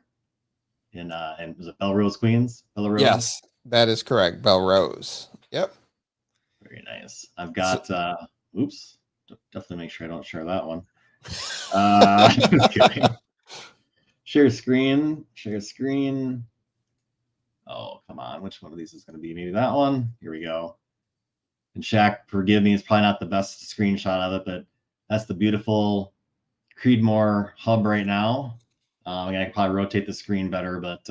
And was it Belrose, Queens? Belrose? Yes, that is correct. Belrose. Yep. Very nice. I've got oops. Definitely make sure I don't share that one. Just kidding. Share screen. Oh, come on. Which one of these is going to be? Maybe that one. Here we go. And Shaq, forgive me, it's probably not the best screenshot of it, but that's the beautiful Creedmoor hub right now. Again, I could probably rotate the screen better, but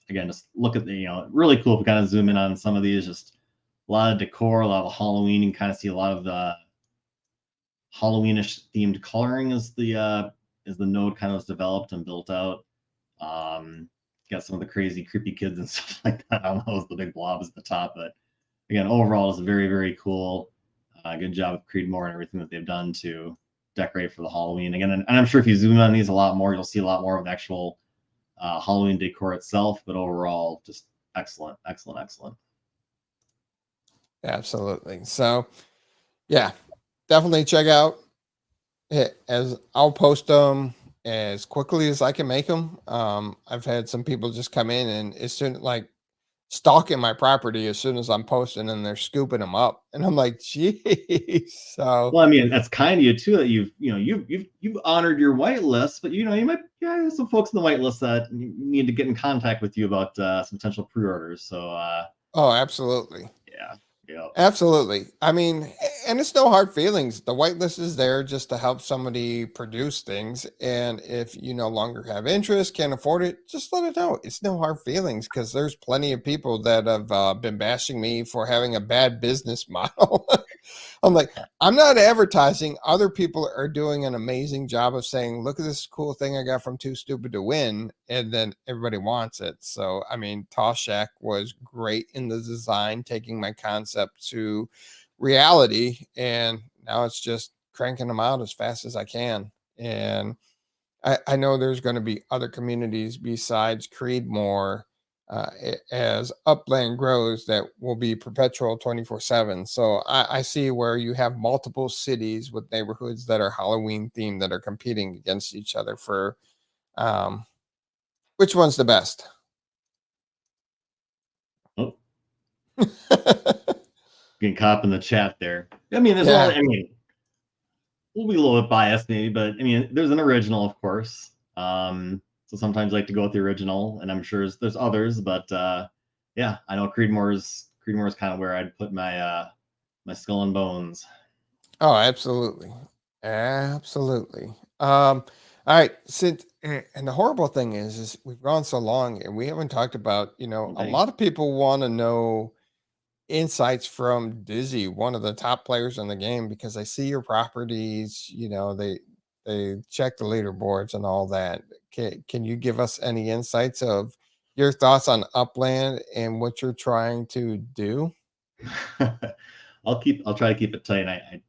again, just look at the, really cool if we kind of zoom in on some of these, just a lot of decor, a lot of Halloween. You can kind of see a lot of the Halloweenish themed coloring as the node kind of was developed and built out. Got some of the crazy, creepy kids and stuff like that on those, the big blobs at the top. But again, overall, it's very, very cool. Good job with Creedmoor and everything that they've done to decorate for the Halloween. Again, and I'm sure if you zoom on these a lot more, you'll see a lot more of the actual Halloween decor itself. But overall, just excellent, excellent, excellent. Absolutely. So, yeah, definitely check out it, as I'll post them as quickly as I can make them. I've had some people just come in and as soon like stalking my property as soon as I'm posting, and they're scooping them up, and I'm like, geez. So, well, I mean, that's kind of you too that you've honored your whitelist, but you might have some folks in the whitelist that need to get in contact with you about some potential pre-orders. So, oh, absolutely. Yeah, absolutely. I mean, and it's no hard feelings. The whitelist is there just to help somebody produce things. And if you no longer have interest, can't afford it, just let it know. It's no hard feelings, because there's plenty of people that have been bashing me for having a bad business model. I'm like, I'm not advertising. Other people are doing an amazing job of saying, look at this cool thing I got from Too Stupid to Win. And then everybody wants it. So, I mean, Toss Shack was great in the design, taking my concept to reality. And now it's just cranking them out as fast as I can. And I know there's going to be other communities besides Creedmoor as Upland grows that will be perpetual 24/7. So I see where you have multiple cities with neighborhoods that are Halloween themed that are competing against each other for which one's the best. Oh, getting caught up in the chat there. I mean, there's a lot. I mean, we'll be a little bit biased maybe, but I mean, there's an original, of course. So sometimes I like to go with the original, and I'm sure there's others, but yeah, I know Creedmoor is kind of where I'd put my my skull and bones. Oh, absolutely. Absolutely. All right. Since and the horrible thing is we've gone so long and we haven't talked about, a lot of people want to know insights from Dizzy, one of the top players in the game, because I see your properties, they check the leaderboards and all that. Can you give us any insights of your thoughts on Upland and what you're trying to do? I'll try to keep it tight. I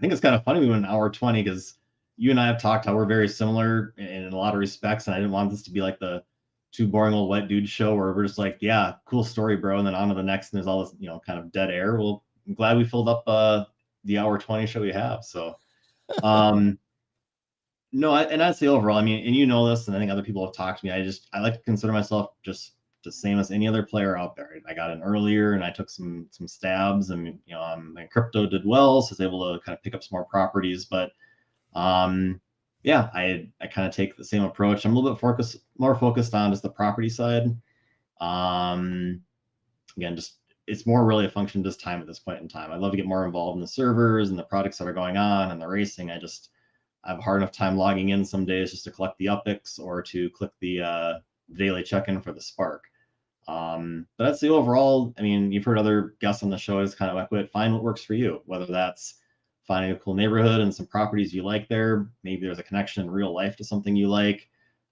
think it's kind of funny we went an hour 20 because you and I have talked how we're very similar in a lot of respects, and I didn't want this to be like the too boring old white dude show where we're just like, yeah, cool story, bro, and then on to the next, and there's all this, kind of dead air. Well, I'm glad we filled up the hour 20 show we have. So, no, and I'd say overall, I mean, and you know this, and I think other people have talked to me. I like to consider myself just the same as any other player out there. I got in earlier, and I took some stabs, and my crypto did well, so I was able to kind of pick up some more properties. But yeah, I kind of take the same approach. I'm a little bit more focused on just the property side. Again, just it's more really a function of just time at this point in time. I'd love to get more involved in the servers and the products that are going on and the racing. I have a hard enough time logging in some days just to collect the UPX or to click the daily check-in for the Spark. But I'd say overall, I mean, you've heard other guests on the show is kind of like, find what works for you, whether that's finding a cool neighborhood and some properties you like there. Maybe there's a connection in real life to something you like.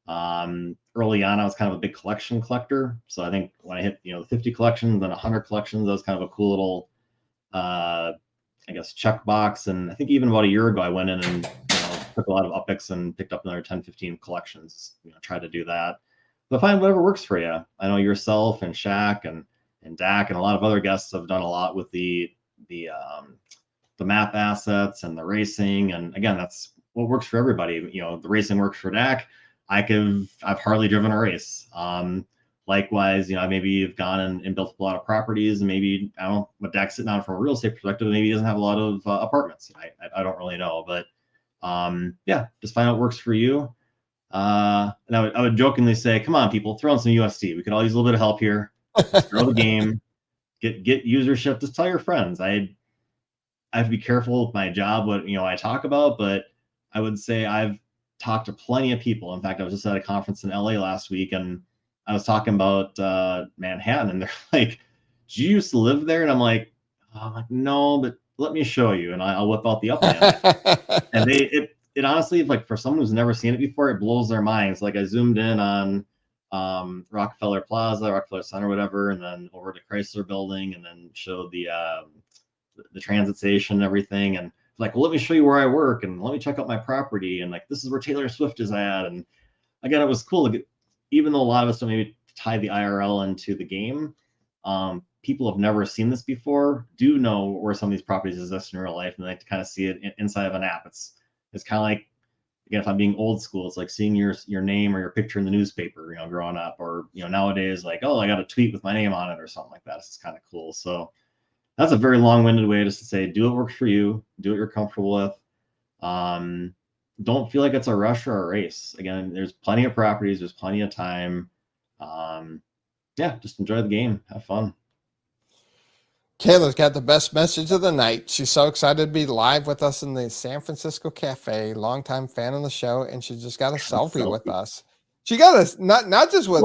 Early on, I was kind of a big collection collector. So I think when I hit, the 50 collections, then 100 collections, that was kind of a cool little, I guess, checkbox. And I think even about a year ago, I went in and took a lot of UPX and picked up another 10, 15 collections, tried to do that. But find whatever works for you. I know yourself and Shaq and Dak and a lot of other guests have done a lot with the map assets and the racing. And again, that's what works for everybody. The racing works for Dak. I've hardly driven a race. Likewise, maybe you've gone and built a lot of properties, and maybe, I don't know what Dak's sitting on from a real estate perspective, maybe he doesn't have a lot of apartments. I don't really know, but yeah, just find out what works for you. And I would jokingly say, come on, people, throw in some USD. We could all use a little bit of help here. Grow the game, get usership. Just tell your friends. I have to be careful with my job, what I talk about, but I would say I've talked to plenty of people. In fact, I was just at a conference in LA last week, and I was talking about Manhattan, and they're like, "Do you used to live there?" And I'm like, "No, but let me show you." And I'll whip out the Upland. And it honestly, like, for someone who's never seen it before, it blows their minds. Like, I zoomed in on Rockefeller Plaza, Rockefeller Center, whatever, and then over to Chrysler Building, and then showed the transit station and everything. And like, well, let me show you where I work, and let me check out my property, and like, this is where Taylor Swift is at. And again, it was cool. Even though a lot of us don't maybe tie the IRL into the game, people have never seen this before, do know where some of these properties exist in real life, and they like to kind of see it inside of an app. It's kind of like, again, if I'm being old school, it's like seeing your name or your picture in the newspaper, growing up, or nowadays, like, oh, I got a tweet with my name on it or something like that. It's kind of cool. So that's a very long-winded way just to say, do what works for you, do what you're comfortable with. Don't feel like it's a rush or a race. Again, there's plenty of properties, there's plenty of time. Yeah, just enjoy the game, have fun. Kayla's got the best message of the night. She's so excited to be live with us in the San Francisco Cafe. Longtime fan of the show, and she just got a selfie with us. She got us not just with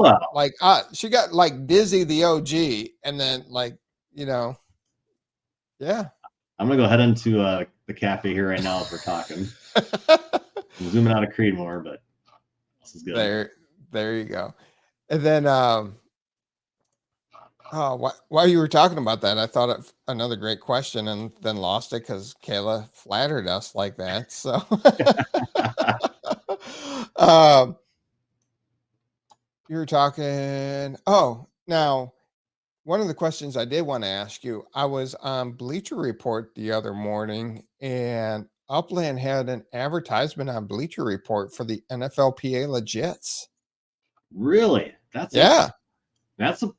she got like Dizzy the OG, and then like yeah. I'm gonna go head into the cafe here right now as we're talking. I'm zooming out of Creedmoor, but this is good. There you go. And then, while you were talking about that, I thought of another great question and then lost it because Kayla flattered us like that. So, um, you were talking. Oh, now one of the questions I did want to ask you, I was on Bleacher Report the other morning, and Upland had an advertisement on Bleacher Report for the NFLPA Legits. Really? Yeah, That's a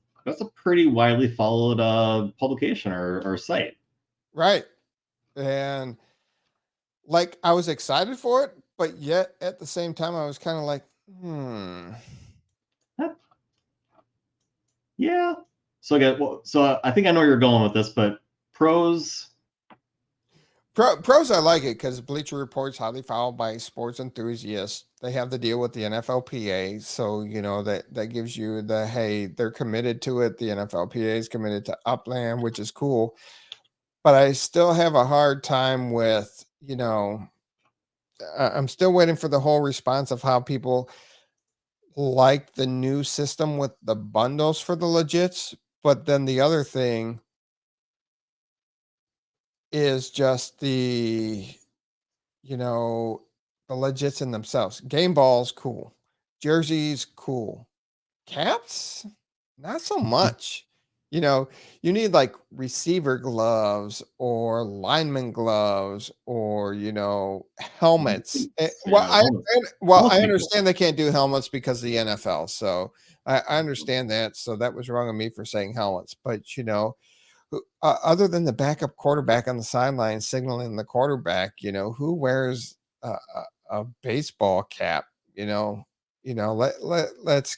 pretty widely followed publication or site. right. And like I was excited for it, but yet at the same time I was kind of like, Yeah. So I think I know where you're going with this, but pros. Pros, I like it because Bleacher Report's highly followed by sports enthusiasts. They have the deal with the NFLPA, so that gives you the hey, they're committed to it. The NFLPA is committed to Upland, which is cool. But I still have a hard time with I'm still waiting for the whole response of how people like the new system with the bundles for the legits. But then the other thing is just the legits in themselves. Game balls, cool. Jerseys, cool. Caps, not so much. You need like receiver gloves or lineman gloves or helmets. I understand they can't do helmets because of the NFL. So I understand that. So that was wrong of me for saying helmets. But other than the backup quarterback on the sideline signaling the quarterback, who wears a baseball cap? Let's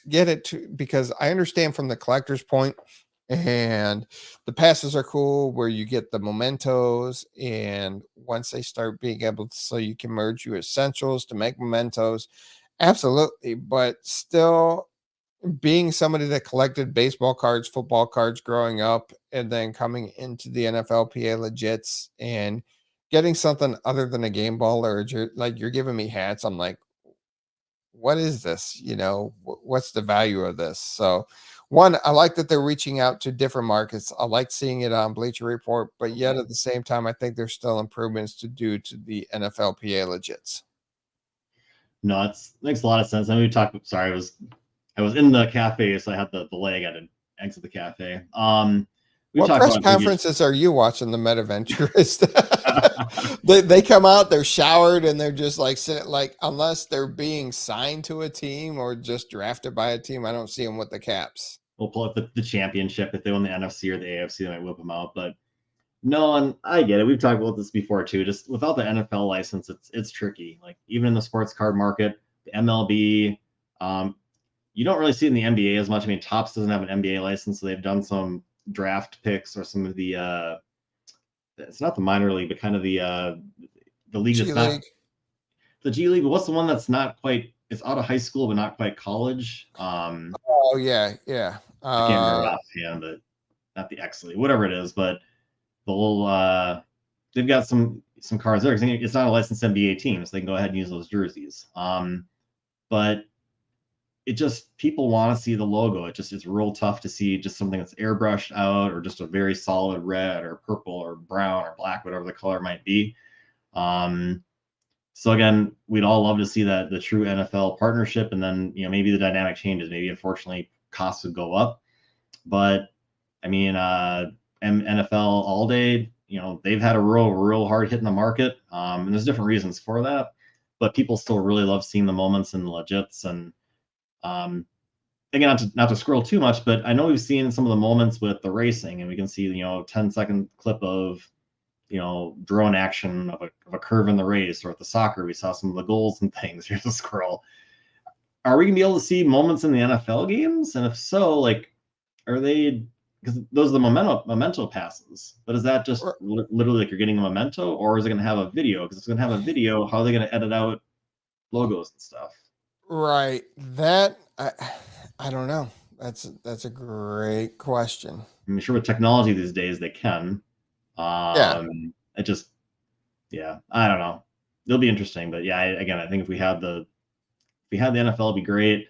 get it to, because I understand from the collector's point, and the passes are cool where you get the mementos, and once they start being able to, so you can merge your essentials to make mementos, absolutely. But still, being somebody that collected baseball cards, football cards growing up, and then coming into the NFLPA legits and getting something other than a game ball or like you're giving me hats, I'm like, what is this? What's the value of this? So one, I like that they're reaching out to different markets. I like seeing it on Bleacher Report, but yet at the same time, I think there's still improvements to do to the NFLPA legits. No, it makes a lot of sense. I mean, sorry, I was in the cafe, so I had the leg. I had to exit the cafe. What press conferences are you watching, the MetaVenturist? they come out, they're showered, and they're just like sitting, like, unless they're being signed to a team or just drafted by a team, I don't see them with the caps. We'll pull up the championship. If they win the NFC or the AFC, they might whip them out. But no, and I get it. We've talked about this before too. Just without the NFL license, it's tricky. Like even in the sports card market, the MLB, you don't really see it in the NBA as much. I mean, Topps doesn't have an NBA license, so they've done some draft picks or some of the it's not the minor league, but kind of the league that's not the G League. But what's the one that's not quite? It's out of high school, but not quite college. Oh yeah. I can't remember offhand, but not the X League, whatever it is. But the little they've got some cards there because it's not a licensed NBA team, so they can go ahead and use those jerseys. But it just, people want to see the logo. It's real tough to see just something that's airbrushed out or just a very solid red or purple or brown or black, whatever the color might be. So again, we'd all love to see that the true NFL partnership, and then maybe the dynamic changes. Maybe unfortunately costs would go up, but I mean NFL all day, they've had a real hard hit in the market, and there's different reasons for that, but people still really love seeing the moments and the legits. And again, not to scroll too much, but I know we've seen some of the moments with the racing, and we can see 10-second clip of drone action of a curve in the race, or at the soccer we saw some of the goals and things. Here's a scroll. Are we gonna be able to see moments in the NFL games? And if so, like, are they, because those are the memento passes, but is that just literally like you're getting a memento, or is it going to have a video? Because it's going to have a video, how are they going to edit out logos and stuff? Right. That I don't know. That's a great question. I'm sure with technology these days they can. Yeah. It I don't know. It'll be interesting, but yeah, I think if we had the NFL, it'd be great.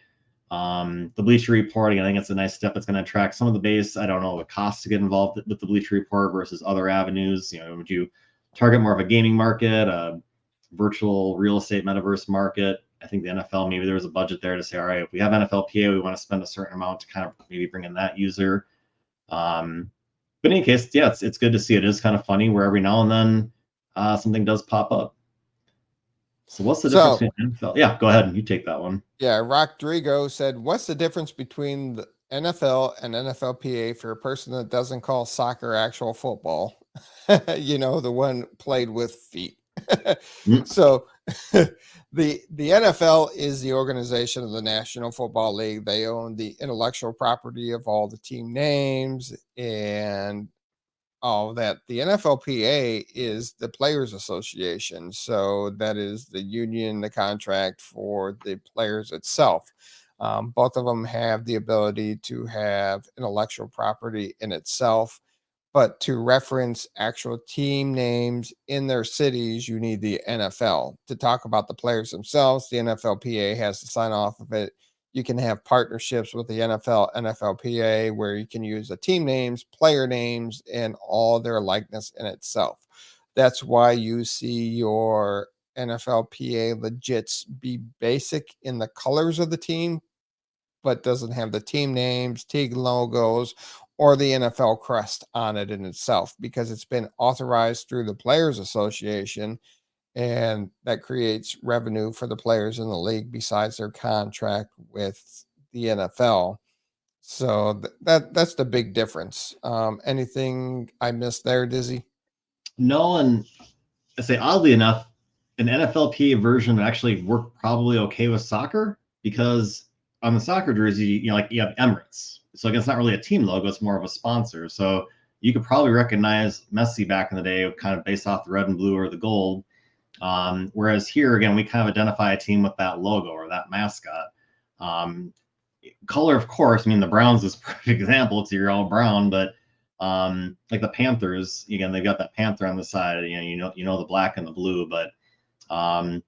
The Bleacher Report, again, I think it's a nice step. It's going to attract some of the base. I don't know what costs to get involved with the Bleacher Report versus other avenues. Would you target more of a gaming market, a virtual real estate metaverse market? I think the NFL, maybe there was a budget there to say, all right, if we have NFLPA, we want to spend a certain amount to kind of maybe bring in that user. But in any case, yeah, it's good to see. It is kind of funny where every now and then something does pop up. So what's the difference between NFL? Yeah, go ahead and you take that one. Yeah, Rodrigo said, what's the difference between the NFL and NFLPA for a person that doesn't call soccer actual football? The one played with feet. So the NFL is the organization of the National Football League. They own the intellectual property of all the team names and all that. The NFLPA is the Players Association. So that is the union, the contract for the players itself. Both of them have the ability to have intellectual property in itself, but to reference actual team names in their cities, you need the NFL. To talk about the players themselves, the NFLPA has to sign off of it. You can have partnerships with the NFL, NFLPA, where you can use the team names, player names, and all their likeness in itself. That's why you see your NFLPA legits be basic in the colors of the team, but doesn't have the team names, team logos, or the NFL crest on it in itself, because it's been authorized through the Players Association, and that creates revenue for the players in the league besides their contract with the NFL. So that's the big difference. Anything I missed there, Dizzy? No, and I say oddly enough, an NFLPA version would actually work probably okay with soccer, because on the soccer jersey, you have Emirates. So again, it's not really a team logo, it's more of a sponsor. So you could probably recognize Messi back in the day, kind of based off the red and blue or the gold. Whereas here, again, we kind of identify a team with that logo or that mascot. Color, of course, the Browns is a perfect example. It's your all brown, but like the Panthers, again, they've got that panther on the side, you know the black and the blue, but and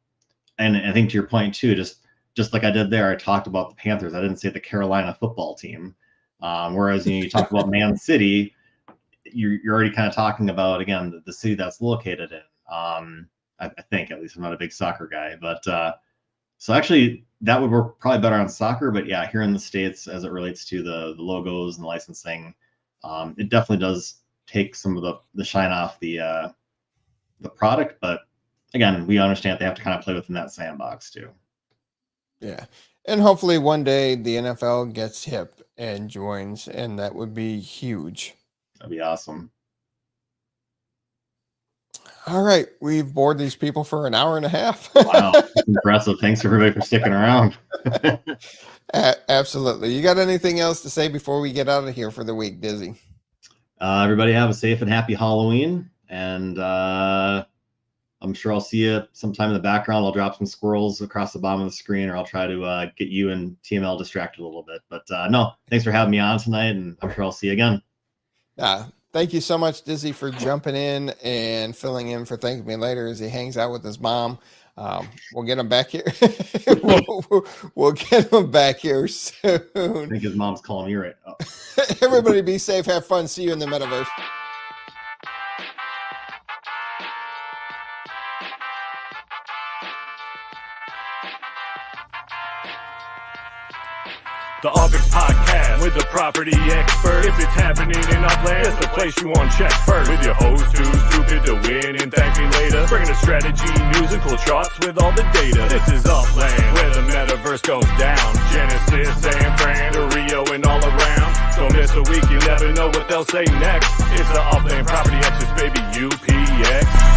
I think to your point too, just like I did there, I talked about the Panthers. I didn't say the Carolina football team. Whereas you talk about Man City, you're already kind of talking about, again, the city that's located in. I think, at least I'm not a big soccer guy, but so actually that would work probably better on soccer. But yeah, here in the States, as it relates to the logos and the licensing, it definitely does take some of the shine off the product. But again, we understand they have to kind of play within that sandbox too. Yeah. And hopefully one day the NFL gets hip and joins, and that would be huge. That'd be awesome. All right. We've bored these people for an hour and a half. Wow. That's impressive. Thanks everybody for sticking around. Absolutely. You got anything else to say before we get out of here for the week, Dizzy? Everybody have a safe and happy Halloween. And I'm sure I'll see you sometime in the background. I'll drop some squirrels across the bottom of the screen, or I'll try to get you and TML distracted a little bit. But no, thanks for having me on tonight, and I'm sure I'll see you again. Thank you so much, Dizzy, for jumping in and filling in for ThankMeLater as he hangs out with his mom. We'll get him back here. we'll get him back here soon. I think his mom's calling me right now. Everybody be safe. Have fun. See you in the metaverse. The UPX Podcast with the property expert. If it's happening in Upland, it's the place you want to check first. With your host too stupid to win and ThankMeLater, bringing the strategy, news, and cool charts with all the data. This is Upland, where the metaverse goes down. Genesis, San Fran, to Rio, and all around. Don't miss a week, you never know what they'll say next. It's the Upland property experts, baby, UPX.